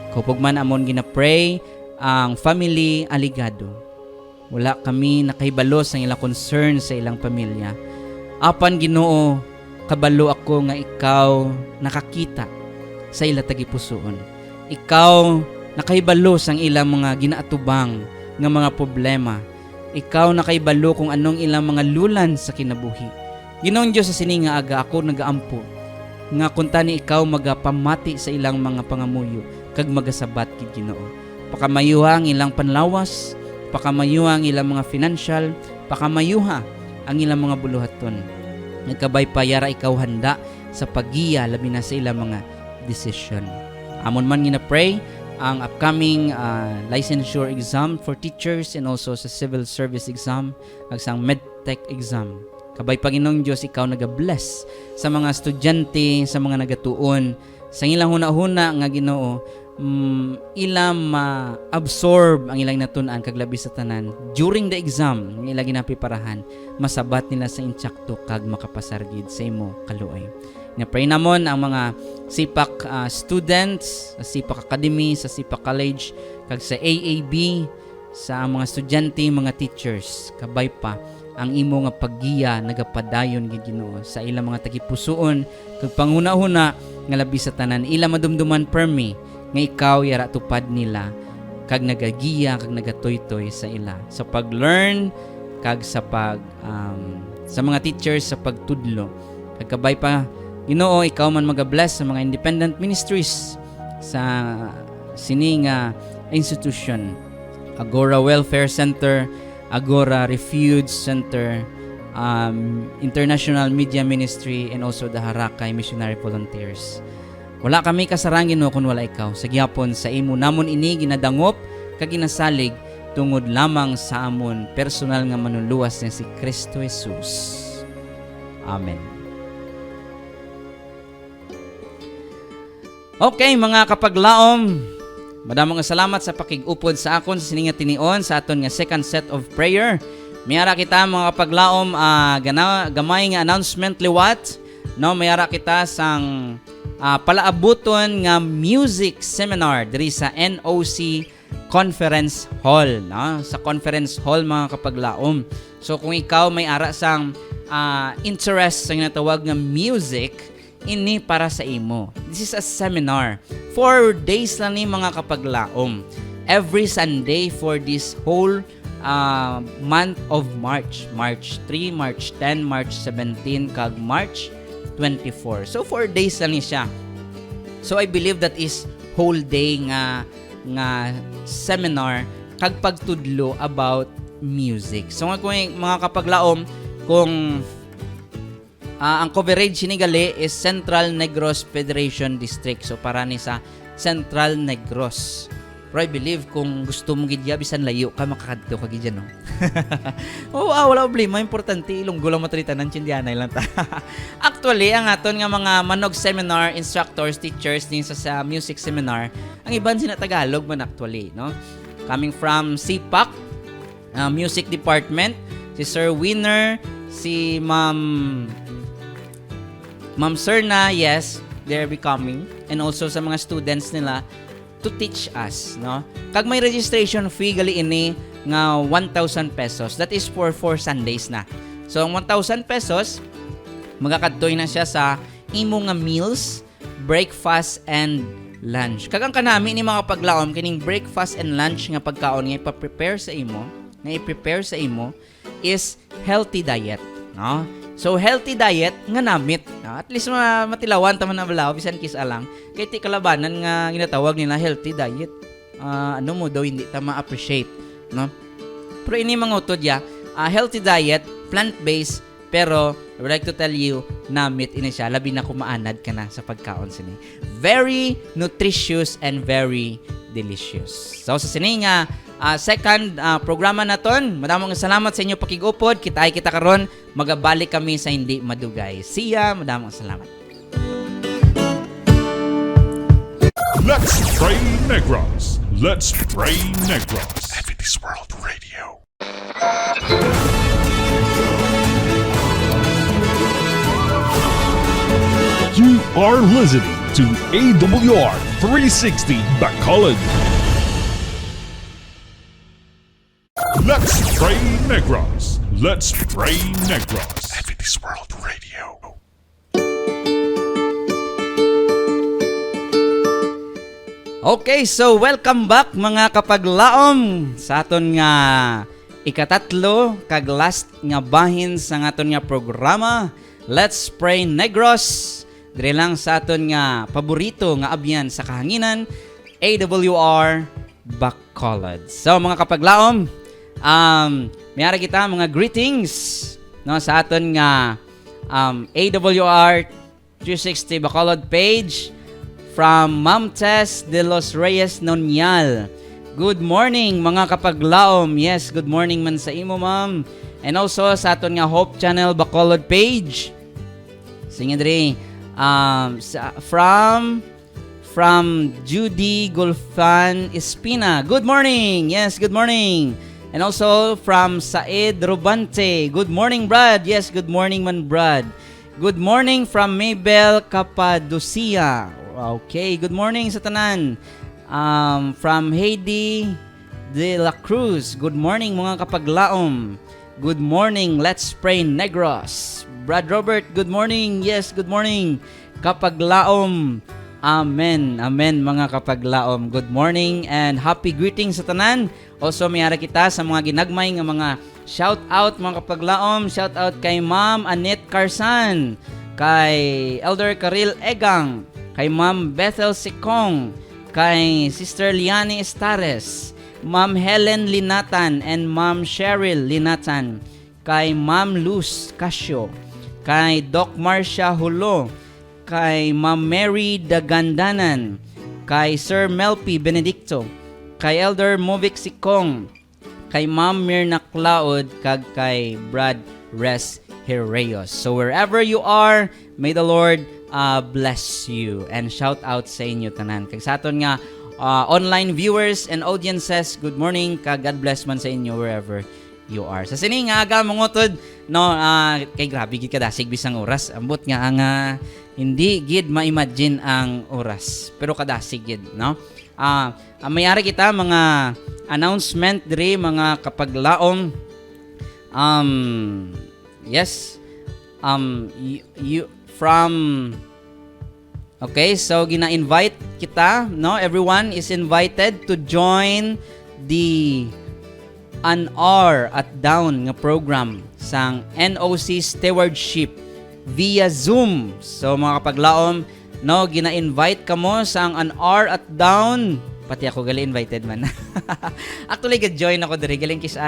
Kapag man amon gina-pray ang family Aligado, wala kami nakahibalo sa ilang concern sa ilang pamilya. Apan Ginoo, kabalo ako nga ikaw nakakita sa ila tagipusoon. Ikaw nakahibalo sang ilang mga ginaatubang nga mga problema. Ikaw nakahibalo kung anong ilang mga lulan sa kinabuhi. Ginoong Diyos sa sini nga aga ako nagaampo nga kunta ni ikaw magapamati sa ilang mga pangamuyo kag magasabat kid Ginoo. Pakamayuha ang ilang panlawas, pakamayuha ang ilang mga financial, pakamayuha ang ilang mga buluhaton. Nagkabay payara ikaw handa sa paggiya labi na sa ilang mga decision. Amon man gina-pray ang upcoming licensure exam for teachers and also sa civil service exam ag sang medtech exam. Kabay Panginoong Diyos, ikaw naga-bless sa mga estudyante, sa mga nagatuon, sa ilang huna-huna nga Ginoo, ilang ma-absorb ang ilang natunan kag labi sa tanan during the exam nga ilang ginapiparahan, masabat nila sa intsakto kag makapasargid sa imo kaluoy. Nga pray namon ang mga SIPAC students, sa SIPAC Academy, sa SIPAC College, kag sa AAB, sa mga estudyante, mga teachers, kabay pa ang imo nga paggiya nagapadayon gid Ginoo sa ilang mga tagipusoon kag panghuna-huna nga labi sa tanan ila madumduman permi nga ikaw yara tupad nila kag nagagiya kag nagatuytoy sa ila sa pag-learn kag sa sa mga teachers sa pagtudlo. Kag kabay pa Ginoo, ikaw man magabless sa mga independent ministries sa sining institution. Agora Welfare Center, Agora Refuge Center, International Media Ministry, and also the Harakay Missionary Volunteers. Wala kami kasarangin no kung wala ikaw. Sa gihapon sa imo namon ini ginadangop kag ginasalig tungod lamang sa amon personal nga manuluwas na si Kristo Jesus. Amen. Okay, mga kapaglaom, madamong salamat sa pakig-upod sa akon sa sininga tinion sa aton nga second set of prayer. Mayara kita mga kapaglaom gamay nga announcement liwat, no? Mayara kita sang palaabuton nga music seminar diri sa NOC Conference Hall, no? Sa Conference Hall mga kapaglaom. So kung ikaw may ara sang interest sa ginatawag nga music, ini para sa imo. This is a seminar. 4 days lang ni mga kapaglaom. Every Sunday for this whole month of March. March 3, March 10, March 17, kag March 24. So 4 days lang ni siya. So I believe that is whole day nga seminar kag pagtudlo about music. So kung mga kapaglaom, kung ang coverage ni gali is Central Negros Federation District. So para ni sa Central Negros. Pero I believe kung gusto mong gidya bisan layo ka makakadto ka gidya no. Wala problema, importante ilunggo lang matrita ng Chindianay lang ta. Actually, ang aton nga mga manog seminar instructors, teachers din sa music seminar, ang iban sina Tagalog man actually, no? Coming from CPAC Music Department, si Sir Winner, si Ma'am Serna, yes, they're becoming, and also sa mga students nila to teach us, no? Kag may registration fee gali ini nga 1,000 pesos. That is for 4 Sundays na. So ang 1,000 pesos magakadtoy na siya sa imo nga meals, breakfast and lunch. Kag ang kanami ni mga paglaom kining breakfast and lunch nga pagkaon nga ipa-prepare sa imo, is healthy diet, no? So, healthy diet nga namit. At least matilawan taman na balaw, bisan kis alang. Kaya ti kalabanan nga ginatawag nila healthy diet. Ano mo daw, hindi ta ma-appreciate. No? Pero ini mga utod ya, healthy diet, plant-based, pero I would like to tell you, namit ini siya, labi na kumaanad ka na sa pagkaon sini. Very nutritious and very delicious. So, sa sini nga, second programa naton. Madamong salamat sa inyo pakigupod. Kita karon, magabalik kami sa hindi madugay. See ya, madamong salamat. Let's pray Negros. Let's pray Negros. Adventist World Radio. You are listening to AWR 360 Bacolod. Let's pray Negros. Let's pray Negros. Adventist World Radio. Okay, so welcome back mga kapaglaom sa aton nga ikatatlo kag last nga bahin sa aton nga programa Let's Pray Negros. Dire lang sa aton nga paborito nga abyan sa kahanginan, AWR Bacolod. So mga kapaglaom, mayara kita mga greetings, no, sa aton nga AWR 360 Bacolod page from Ma'am Tess de los Reyes Nonial. Good morning mga kapaglaom. Yes, good morning man sa imo, ma'am. And also sa aton nga Hope Channel Bacolod page. Singedri from Judy Golfan Espina. Good morning. Yes, good morning. And also from Said Robante. Good morning, Brad. Yes, good morning man, Brad. Good morning from Mabel Capadocia. Okay, good morning sa tanan. From Heidi de la Cruz. Good morning mga kapaglaom. Good morning, Let's Pray Negros. Brad Robert, good morning. Yes, good morning. Kapaglaom Amen. Amen mga kapaglaom. Good morning and happy greetings sa tanan. Also mayara kita sa mga ginagmay nga mga shout out mga kapaglaom. Shout out kay Ma'am Annette Carsan, kay Elder Karil Egang, kay Ma'am Bethel Sikong, kay Sister Liani Estares, Ma'am Helen Linatan and Ma'am Cheryl Linatan, kay Ma'am Luz Casio, kay Doc Marcia Hulo, kay Ma'am Mary Dagandanan, kay Sir Melpi Benedicto, kay Elder Movic Sikong, kay Ma'am Mirna Cloud, kag kay Brad Res Herreos. So wherever you are, may the Lord bless you. And shout out sa inyo tanan. Kag sa aton nga online viewers and audiences, good morning, kag God bless man sa inyo wherever you are. Sa sining nga aga mangutod, no, kay grabe gid kadasig bisang oras. Ambot nga ang hindi gid ma-imagine ang oras, pero kadasig gid, no? Mayari kita mga announcement diri mga kapaglaom. Yes. You from okay, so gina-invite kita, no? Everyone is invited to join the an hour at down nga program sang NOC Stewardship via Zoom. So mga kapaglaom, no, gina-invite kamo sang an hour at down. Pati ako gali invited man. Actually ga-join ako diri galing kis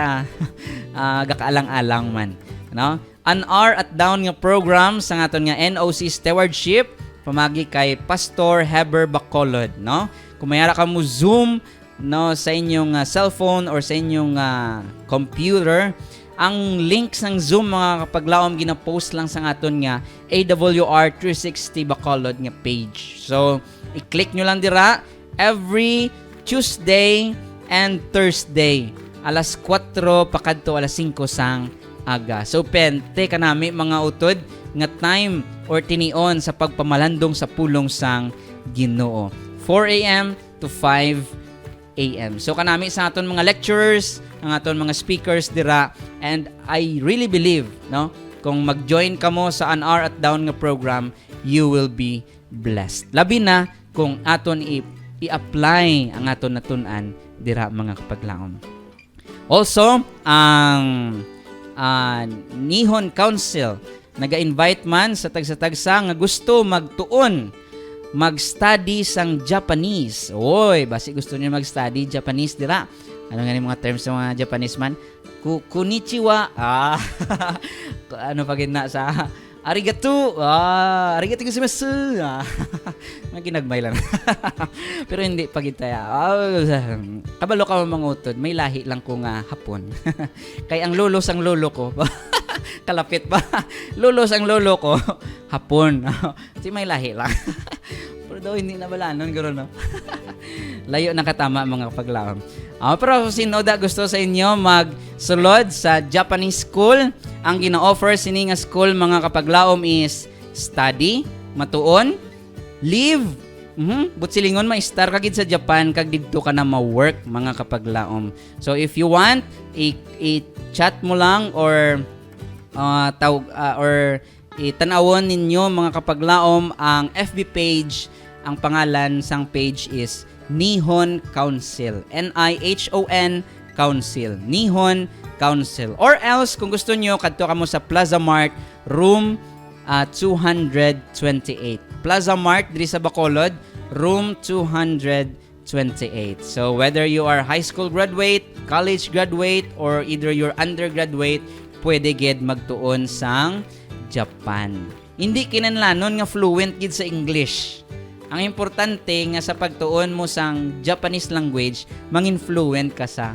gakaalang-alang man, no? An hour at down nga program sang aton nga NOC Stewardship pamagi kay Pastor Heber Bacolod, no? Kung mayara ka mo Zoom, no, sa inyong cellphone or sa inyong computer, ang links ng Zoom mga kapaglaom gina-post lang sa aton nga AWR 360 Bacolod nga page. So, i-click nyo lang dira every Tuesday and Thursday alas 4 pakadto alas 5 sang aga. So, pente kanami mga utod nga time or tinion sa pagpamalandong sa pulong sang Ginoo. 4 a.m. to 5 a.m. So kanami sa aton mga lecturers, ang aton mga speakers dira, and I really believe, no, kung mag-join ka mo sa an hour at down nga program, you will be blessed. Labi na kung aton i-apply ang aton natun-an dira mga kapaglaom. Also, ang Nihon Council naga-invite man sa tagsa-tagsa nga gusto magtuon mag-study sang Japanese. Oy, basi gusto niyo mag-study Japanese dira. Ano nga ni mga terms sa mga Japanese man? Konnichiwa. Ano pa gina sa arigato. Arigato gozaimasu. Mga ginagmay lang. Pero hindi pa gitaya. Kabalo ka mga utod. May lahi lang ko nga Hapon. Kay ang lolo sang lolo ko. Kalapit pa. Lulos ang lolo ko, Hapon. Kasi may lahi lang. Pero daw hindi na balanon, gano'n, no? Layo na katama mga kapaglaom. Pero sino da gusto sa inyo magsulod sa Japanese school, ang gina-offer sini nga school mga kapaglaom is study, matuon, live, butsilingon ma-star kagid sa Japan kag didto ka na ma-work mga kapaglaom. So if you want, i-chat mo lang or or itanawon ninyo mga kapaglaom ang FB page. Ang pangalan sang page is Nihon Council. Nihon Council. Nihon Council. Or else, kung gusto nyo, kadto ka mo sa Plaza Mart, room 228. Plaza Mart, diri sa Bacolod, room 228. So, whether you are high school graduate, college graduate, or either you're undergraduate, pwede gid magtuon sang Japan. Hindi kinahanglan nga fluent gid sa English. Ang importante nga sa pagtuon mo sang Japanese language, mangin-fluent ka sa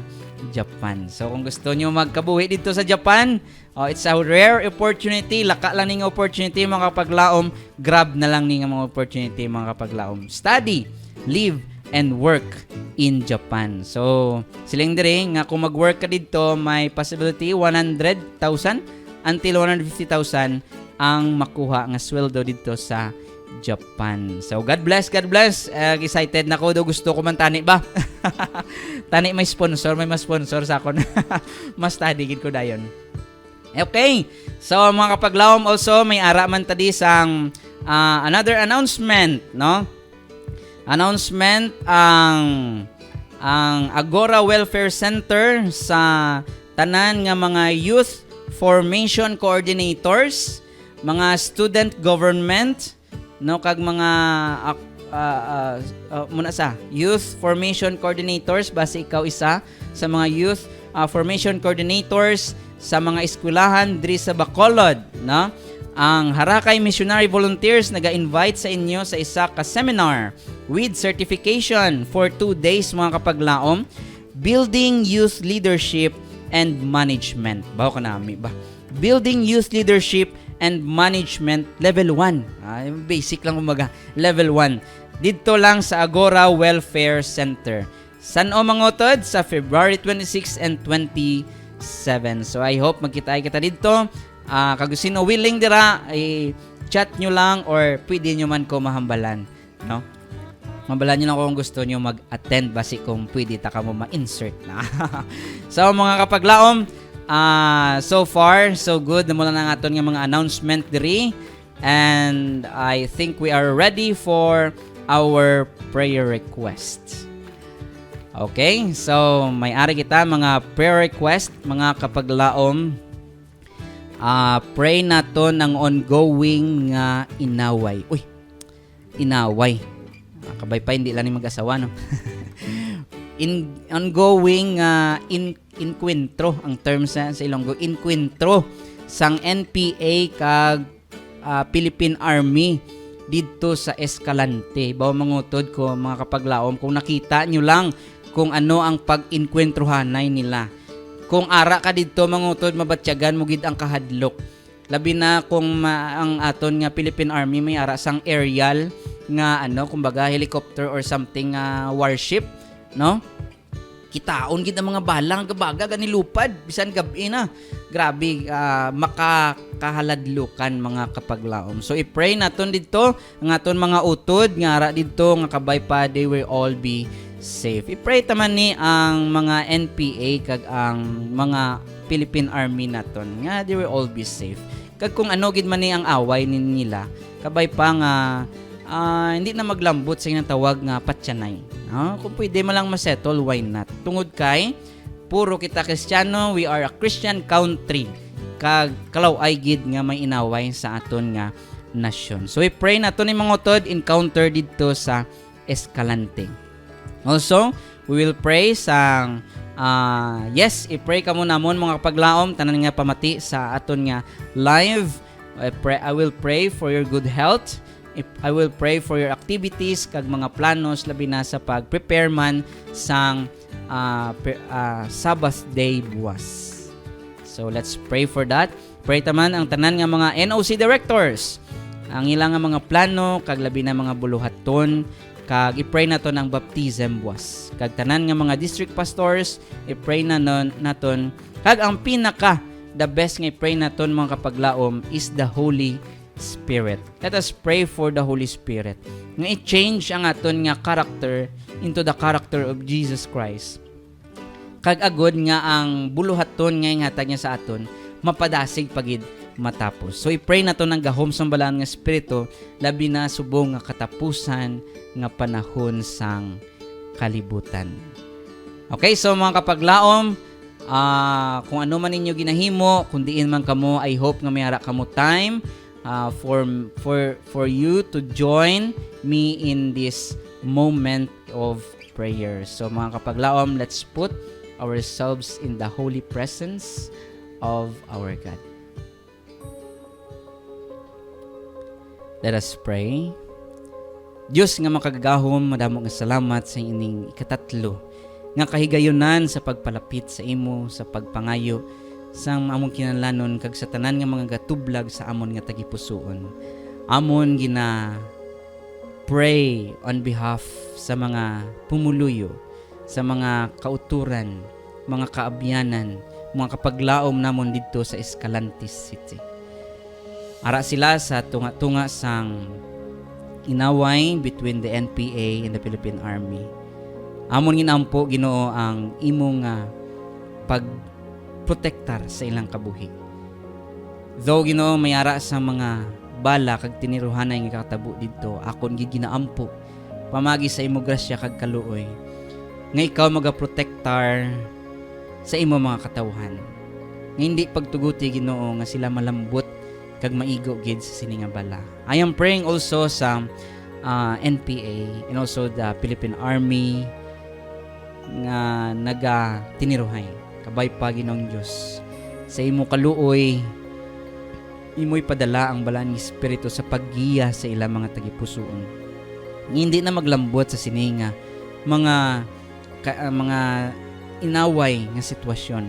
Japan. So kung gusto nyo magkabuhi dito sa Japan, it's a rare opportunity. Laka lang ning opportunity mga kapaglaom. Grab na lang ning mga opportunity mga kapaglaom. Study, live, and work in Japan. So siling dire nga kung mag-work ka dito, may possibility 100,000 until 150,000 ang makuha nga sweldo dito sa Japan. So God bless, God bless. Excited na ko, do gusto ko man tani ba? Tani may sponsor, may ma-sponsor sa akon. Mas study gid ko dayon. Okay. So mga kapaglaom, also may ara man tadi sang another announcement, no? Announcement ang Agora Welfare Center sa tanan nga mga youth formation coordinators, mga student government, no, kag mga muna sa youth formation coordinators, base ikaw isa sa mga youth formation coordinators sa mga eskwelahan diri sa Bacolod, no? Ang Harakay Missionary Volunteers naga-invite sa inyo sa isa ka seminar with certification for 2 days mga kapaglaom, Building Youth Leadership and Management. Bawo ka nami ba? Building Youth Leadership and Management Level 1. Basic lang kumbaga. Level 1. Dito lang sa Agora Welfare Center. San o mangutod? Sa February 26 and 27. So I hope magkita dito. Kag sino willing dira, chat nyo lang or pwede nyo man ko mahambalan, no? Mahambalan nyo lang kung gusto nyo mag-attend basi kung pwede ta ka mo ma-insert na. So mga kapaglaom, so far so good na mula na nga aton nga mga announcement diri, and I think we are ready for our prayer request. Okay, so may ari kita mga prayer request mga kapaglaom. Pray naton ang ongoing nga inaway. Uy, inaway. Kabay pa hindi lang ni mag-asawa, no? Ongoing inkwentro ang term sa Ilonggo. Inkwentro sang NPA kag Philippine Army dito sa Escalante. Bawo mangutod ko mga kapaglaom kung nakita nyo lang kung ano ang pag-inkwentrohanay nila. Kung ara ka dito mangutod, mabatyagan mo gid ang kahadlok. Labi na kung ang aton nga Philippine Army may ara sang aerial nga kumbaga helicopter or something warship, no? Kitaon gid ang mga balang gabaga ganilupad bisan gabi na. Grabe, makakahaladlukan mga kapaglaom. So i-pray naton dito ang aton mga utod nga ara dito nga kabay pa they will all be safe. I-pray taman ni ang mga NPA kag ang mga Philippine Army naton nga they will all be safe. Kag kung ano gid man ni ang away nila, kabay pa nga hindi na maglambot sa inyong tawag nga patyanay. Kung pwede mo lang masettle, why not? Tungod kay puro kita Kristiyano, we are a Christian country. Kag kalaw ay gid nga may inaway sa aton nga nasyon. So we pray naton ni mga utod encounter dito sa Escalante. Also, we will pray sang i-pray ka muna mon mga kapaglaom tanan nga pamati sa aton nga live. I will pray for your good health. I will pray for your activities kag mga planos labi na sa pag-prepare man sang Sabbath day buwas. So let's pray for that. Pray taman ang tanan nga mga NOC directors. Ang ilang nga mga plano kag labi na mga buluhaton. Kag i-pray naton ang baptism buwas. Kag tanan nga mga district pastors, i-pray naton. Kag ang pinaka the best nga i-pray naton mga kapaglaom is the Holy Spirit. Let us pray for the Holy Spirit. Nga i-change ang aton nga character into the character of Jesus Christ. Kag agod nga ang buluhaton nga ihatag niya sa aton mapadasig pagid matapos. So i-pray naton ang gahom sang balaan nga espiritu labi na subong nga katapusan nga panahon sang kalibutan. Okay, so mga kapaglaom, kung ano man ninyo ginahimo, kung diin man kamo, I hope nga may ara kamo time for you to join me in this moment of prayer. So mga kapaglaom, let's put ourselves in the holy presence of our God. Let us pray. Diyos nga makagagahom, madamo nga salamat sa ining ikatatlo nga kahigayonan sa pagpalapit sa imo, sa pagpangayo sa among kinahanglanon kag sa tanan nga mga gatublag sa amon nga tagipusoon. Amon gina pray on behalf sa mga pumuluyo, sa mga kauturan, mga kaabyanan, mga kapaglaom namon didto sa Escalante City. Ara sila sa tunga-tunga sang inaway between the NPA and the Philippine Army. Amon ginampo Ginoo ang imong pagprotektar sa ilang kabuhi. Though Ginoo mayara sa mga bala kag tiniruhanay nga katabo didto, akon gid ginaampo pamagi sa imo grasya kag kaluoy nga ikaw magaprotektar sa imo mga katawhan. Nga hindi pagtuguti Ginoo nga sila malambot kag maigo gid sa sini nga bala. I am praying also sa NPA and also the Philippine Army nga naga tiniruhay. Kabay pa Ginoong Dios. Sa imo kaluoy imo'y padala ang balaan ng Espiritu sa paggiya sa ilang mga tagipusoon. Hindi na maglambot sa sininga mga inaway nga sitwasyon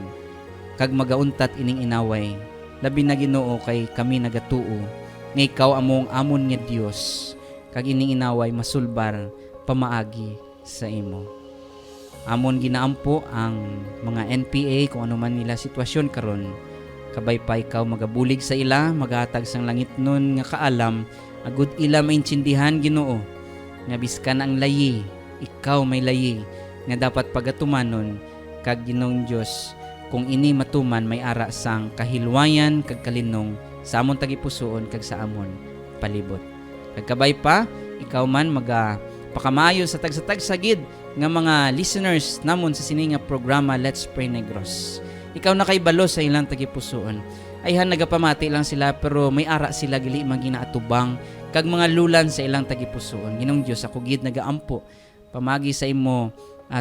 kag magauntat ining inaway labi na Ginoo kay kami nagatuo nga ikaw among amon nga Dios kag ining inaway masulbar pamaagi sa imo. Amon ginaampo ang mga NPA kung ano man nila sitwasyon karon, kabay pa ikaw magabulig sa ila, maghatag sang langit nun nga kaalam, agud ila maintindihan Ginoo nga biskan ang layi, ikaw may layi nga dapat pagatumanon kag Ginoong Dios kung ini matuman may ara sang kahilwayan kag kalinong sa amon tagipusoon kag sa amon palibot. Kag kabay pa ikaw man pakamayo sa tag sagid nga mga listeners namon sa sininga programa Let's Pray Negros. Ikaw na kay balo sa ilang tagipusoon. Ayhan nagapamati lang sila pero may ara sila gili maginaatubang kag mga lulan sa ilang tagipusoon. Ginoong Dios ako gid nagaampo pamagi sa imo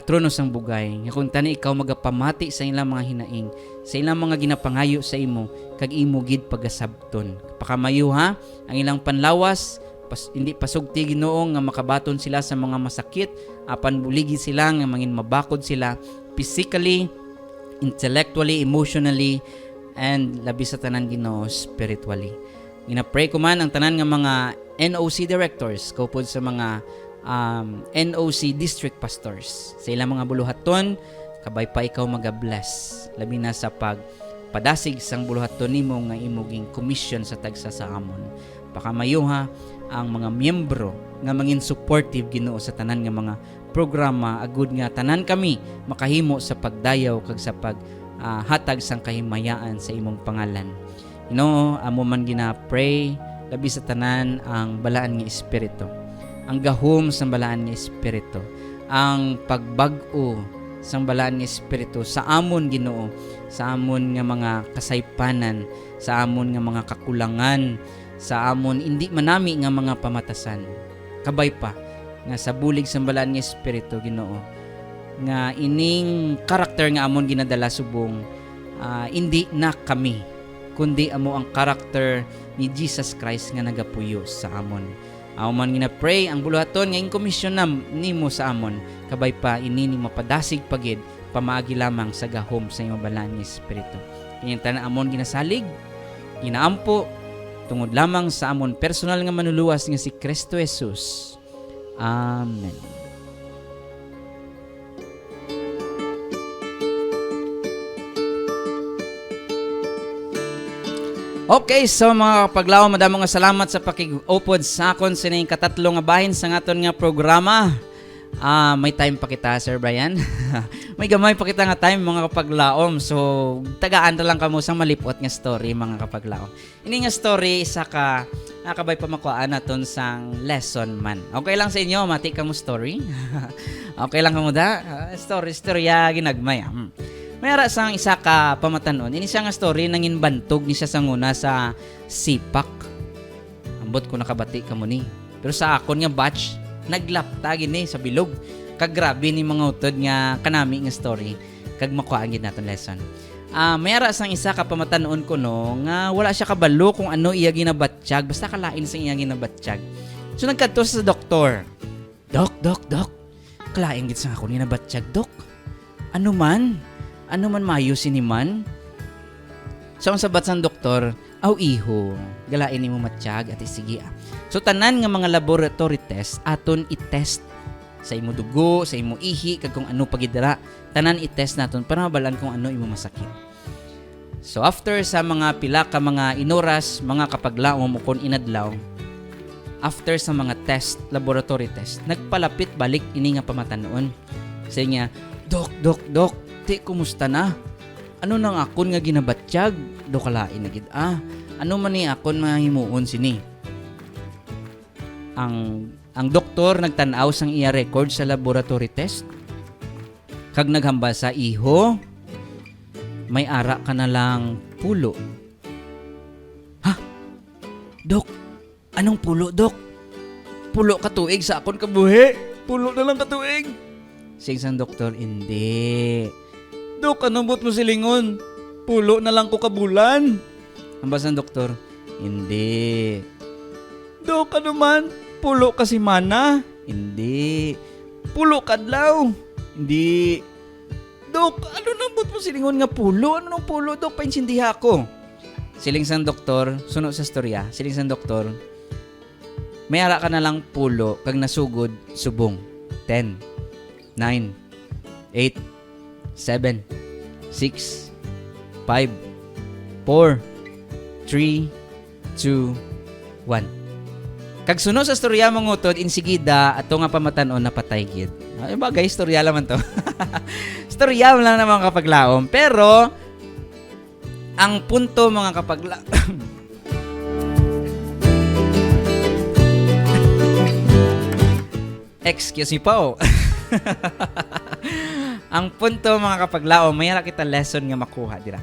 trono sang bugay. Nga kung tani ikaw magapamati sa ilang mga hinaing, sa ilang mga ginapangayo sa imo kag imo gid pagasabton. Pakamayo ha ang ilang panlawas, hindi pasugti Ginoo nga makabaton sila sa mga masakit, apan buligi sila nga mangin mabakod sila physically, intellectually, emotionally, and labi sa tanan Ginoo spiritually. Gina-pray ko man ang tanan nga mga NOC directors, kaupod sa mga NOC district pastors, sa ilang mga buluhaton, kabay pa ikaw maga-bless, labi na sa pagpadasig sang buluhaton nimo nga imuging commission sa tagsa sa amon. Pakamayuha ang mga miyembro nga mangin supportive Ginoo sa tanan nga mga programa, agud nga tanan kami makahimo sa pagdayaw kag sa hatag sang kahimayaan sa imong pangalan. Ginoo, amo man gina-pray labi sa tanan ang balaan nga espiritu, ang gahom sang balaan nga espiritu, ang pagbag-o sang balaan nga espiritu sa amon Ginoo, sa amon nga mga kasaypanan, sa amon nga mga kakulangan, sa amon hindi manami nga mga pamatasan. Kabay pa nga sa bulig sang balaan nga espiritu Ginoo, nga ining karakter nga amon ginadala subong, hindi na kami kundi amo ang karakter ni Jesus Christ nga nagapuyo sa amon. Amo man gina-pray ang buluhaton nga komisyon nimo sa amon, kabay pa ini ni mapadasig pagid pamaagi lamang sa gahom sa imong balaan nga espiritu. Kini tanan amon ginasalig, ginaampo tungod lamang sa amon personal nga manuluwas nga si Kristo Jesus. Amen. Okay, so mga kapaglaw, madamong nga salamat sa pakig-upod sa akon sa inyong katatlo nga bahin sa ngaton nga programa. May time pa kita, Sir Brian. May gamay pa kita nga time, mga kapaglaom. So, tagaan na lang kamo sang malipot nga story, mga kapaglaom. Ini nga story, isa ka nakabay pa makuhaan naton sang lesson man. Okay lang sa inyo, mati ka mo story? Okay lang kamo da? Storya, ginagmay. Mayara sang isa ka pamatanon. Ini siya nga story nangin bantog ni siya sanguna sa sipak. Ambot ko nakabati ka mo ni. Pero sa akon nga batch, naglapta gini sa bilog. Kag grabe ni mga utod nga kanami nga story. Kag makuhaan gid naton lesson. Mayara sang isa ka pamatanon ko no nga wala siya kabalo kung ano iya ginabatsyag. Basta kalain sang iya ginabatsyag. So nagkadto sa doktor. Dok. Kalain gid sang ako ni nabatsyag, Dok. Ano man mayo siniman? So ang sabat sang doktor, iho, galain nimo matsyag at sige. So tanan nga mga laboratory test aton i-test sa imo dugo, sa imo ihi kag kung ano pagidara, tanan i-test naton para mabalan kung ano imo masakit. So after sa mga pila ka mga inoras, mga kapaglaom mo kon inadlaw, after sa mga test, laboratory test, nagpalapit balik ini nga pamatanon. Say niya, Dok, kumusta na? Ano nang akon nga ginabatsyag? Do kalain na gid. Ano man ni akon mahimuon sini? Ang ang doktor nagtan-aw sang iya record sa laboratory test. Kag naghamba sa iho, may ara ka na lang pulo. Ha? Dok, anong pulo, Dok? Pulo ka tuig sa akon kabuhi. Pulo na lang ka tuig. Sing sang doktor, hindi. Dok, anong mo silingon? Pulo na lang ko kabulan. Ambas ng doktor, hindi. Dok, ano man? Pulo kasi mana? Hindi. Pulo kadlaw? Hindi. Dok, ano nambot mo silingon nga pulo? Ano nang pulo, Dok? Painsindiha ako. Siling sang doktor, sunod sa storya, siling sang doktor, may ara ka na lang pulo kag nasugod subong. 10, 9, 8, 7, 6, 5, 4, 3, 2, 1. Kag sunod sa storya mangutod insigida ato nga pamatan-on napatay gid. Ay bagay storya laman to. Storya lang naman kapaglaom, pero ang punto mga excuse me po. Ang punto mga kapaglaom, mayara kita lesson nga makuha dira.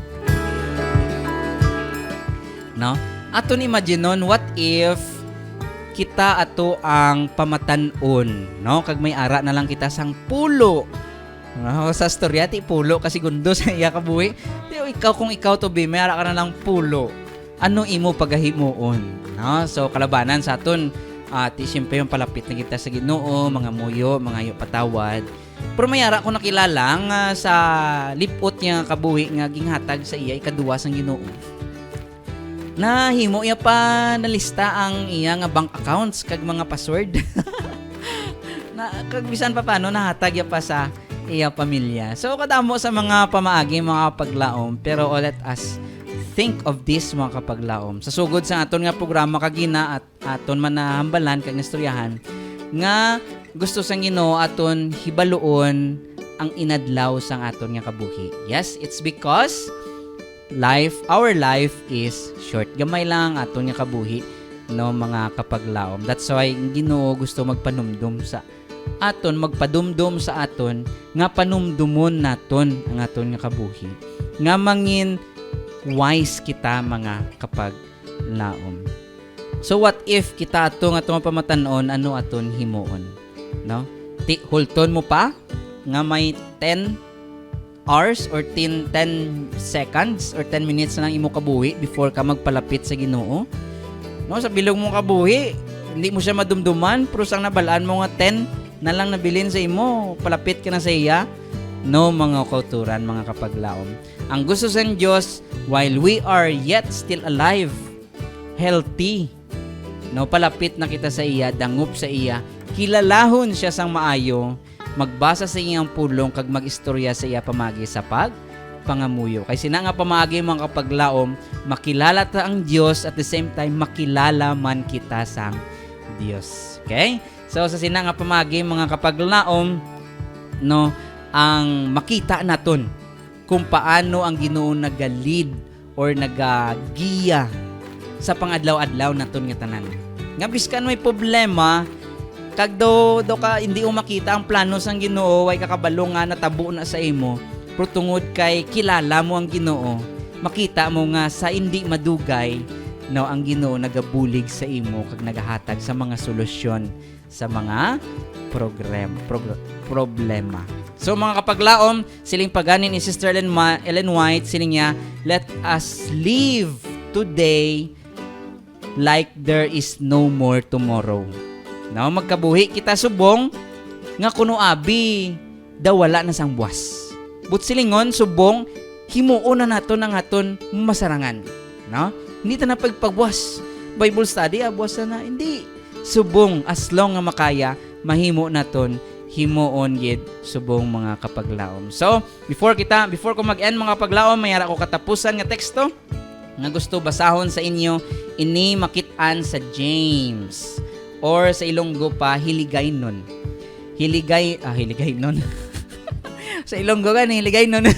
No? Aton imagine nun, what if kita ato ang pamatan-on, no? Kag may ara na lang kita sang pulo. No? Sa storya ti pulo kasi gundo sa iya kabuhi. Di ikaw kung ikaw to be, may ara ka na lang pulo. Ano imo pagahimuon? No? So kalabanan sa aton ti siyempre yung palapit na kita sa Ginoo, mga muyo, mga patawad. Pero mayara ko nakilala nga sa lipot niya kabuhi nga ginghatag sa iya ikaduwa sang Ginoo. Nahimo iya pa nalista ang iya nga bank accounts kag mga password. Na kag bisan pa paano nahatag iya pa sa iya pamilya. So kadamo sa mga pamaagi, mga paglaom, pero let us think of this mga kapaglaom. Sa sugod sa aton nga programa kagina at aton man nahambalan kag nastoryahan nga gusto sang Ginoo aton hibaluon ang inadlaw sang aton nga kabuhi. Yes, it's because our life is short. Gamay lang aton nga kabuhi, no mga kapaglaom. That's why Ginoo gusto magpanumdum sa aton, magpadumdum sa aton nga panumdumon naton ang aton nga kabuhi. Nga mangin wise kita mga kapaglaom. So what if kita ato nga pamatanon ano aton himuon, no? Hulton mo pa nga may 10 hours or 10 seconds or 10 minutes na lang imo kabuhi before ka magpalapit sa Ginoo. No, sa bilog mo kabuhi, hindi mo siya madumduman, pero sang nabalaan mo nga 10 na lang nabilin sa imo, palapit ka na sa iya. No, mga kauturan, mga kapaglaom. Ang gusto sa Diyos, while we are yet still alive, healthy, no, palapit na kita sa iya, dangup sa iya, kilalahon siya sang maayo, magbasa sa iyang pulong, kag mag-istorya sa iya pamagi sa pangamuyo. Kay sina nga pamagi mga kapaglaom, makilala ta ang Diyos at the same time, makilala man kita sang Diyos. Okay? So, sa sina nga pamagi mga kapaglaom, no, ang makita naton kung paano ang Ginoo naga-lead or nagagiya sa pangadlaw-adlaw naton nga tanan. Nga biskan may problema kag do ka hindi mo makita ang plano sang Ginoo, way kakabalo nga natabo na sa imo, pero tungod kay kilala mo ang Ginoo, makita mo nga sa hindi madugay, no, ang Ginoo nagabulig sa imo kag nagahatag sa mga solusyon sa mga problema. So mga kapaglaom, siling paganin ni Sister Ellen White, siling niya, let us live today like there is no more tomorrow. No, magkabuhi kita subong nga kuno abi daw wala na sang buwas. But silingon subong himuon na nato ng aton masarangan. No? Hindi ta na pagpagbuwas. Bible study buwas na hindi. Subong as long nga makaya mahimo naton himuon gid subong mga kapaglaom. So, before ko mag-end mga kapaglaom, mayara ko katapusan nga teksto nga gusto basahon sa inyo, ini makit-an sa James or sa Ilonggo pa Hiligaynon. Hiligaynon. Sa Ilonggo kan Hiligaynon.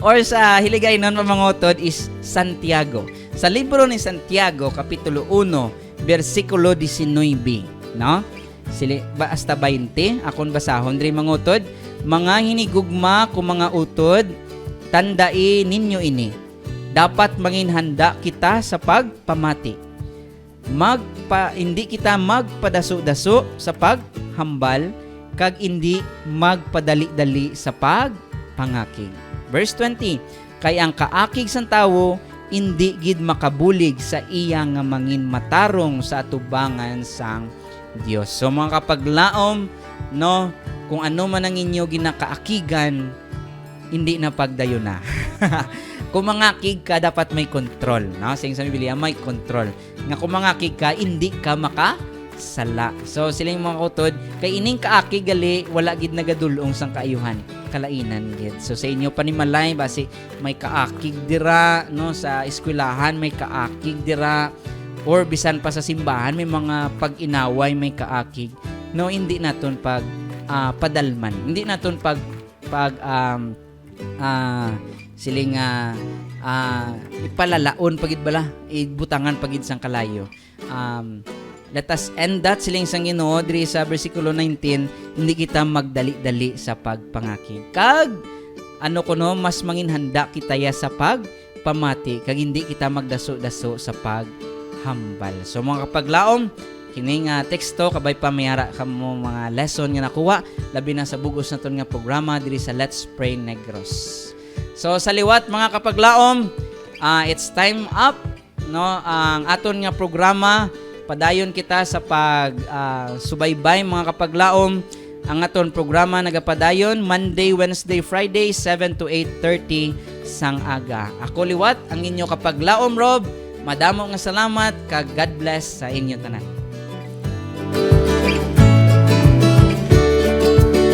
Or sa Hiligaynon mamangotod is Santiago. Sa libro ni Santiago kapitulo 1 versikulo 19, no? basta 20 akon basahon diri mangutod, mga hinigugma ko mga utod, tandai ninyo ini. Dapat manginhanda kita sa pagpamati. Hindi kita magpadaso-daso sa paghambal, kag hindi magpadali-dali sa pagpangakig. Verse 20, kay ang kaakig sang tawo hindi gid makabulig sa iya nga mangin matarong sa atubangan sang Dios. So mga kapaglaom, no, kung ano man ang inyo ginakaakigan, hindi na pagdayo na. Kung mangakig ka, dapat may control, no? Sa Biblia, may control. Nga kung mangakig ka, hindi ka makasala. So silang mga kutod, kay ining kaakig gali, wala gid nagadulong sang kaayuhan, kalainan gid. So sa inyo panimalay basi may kaakig dira, no, sa eskwelahan may kaakig dira, or bisan pa sa simbahan may mga pag-inaway may kaakig. No, hindi naton padalman. Hindi naton siling ipalalaon pagid bala, ibutangan pagid sang kalayo. Let us end that siling sang Ginoo diri sa bersikulo 19, hindi kita magdali-dali sa pagpangakig. Kag mas manginhanda kita ya sa pagpamati, kag hindi kita magdaso-daso sa paghambal. So mga kapaglaom, kining teksto kabay pamayara kamo mga lesson nga nakuha labi na sa bugos naton nga programa diri sa Let's Pray Negros. So sa liwat mga kapaglaom, it's time up, no, ang aton nga programa. Padayon kita sa subaybay mga kapaglaom. Ang aton programa nagapadayon Monday, Wednesday, Friday 7 to 8:30 sang aga. Ako liwat ang inyo kapaglaom Rob. Madamo nga salamat kag God bless sa inyo tanan.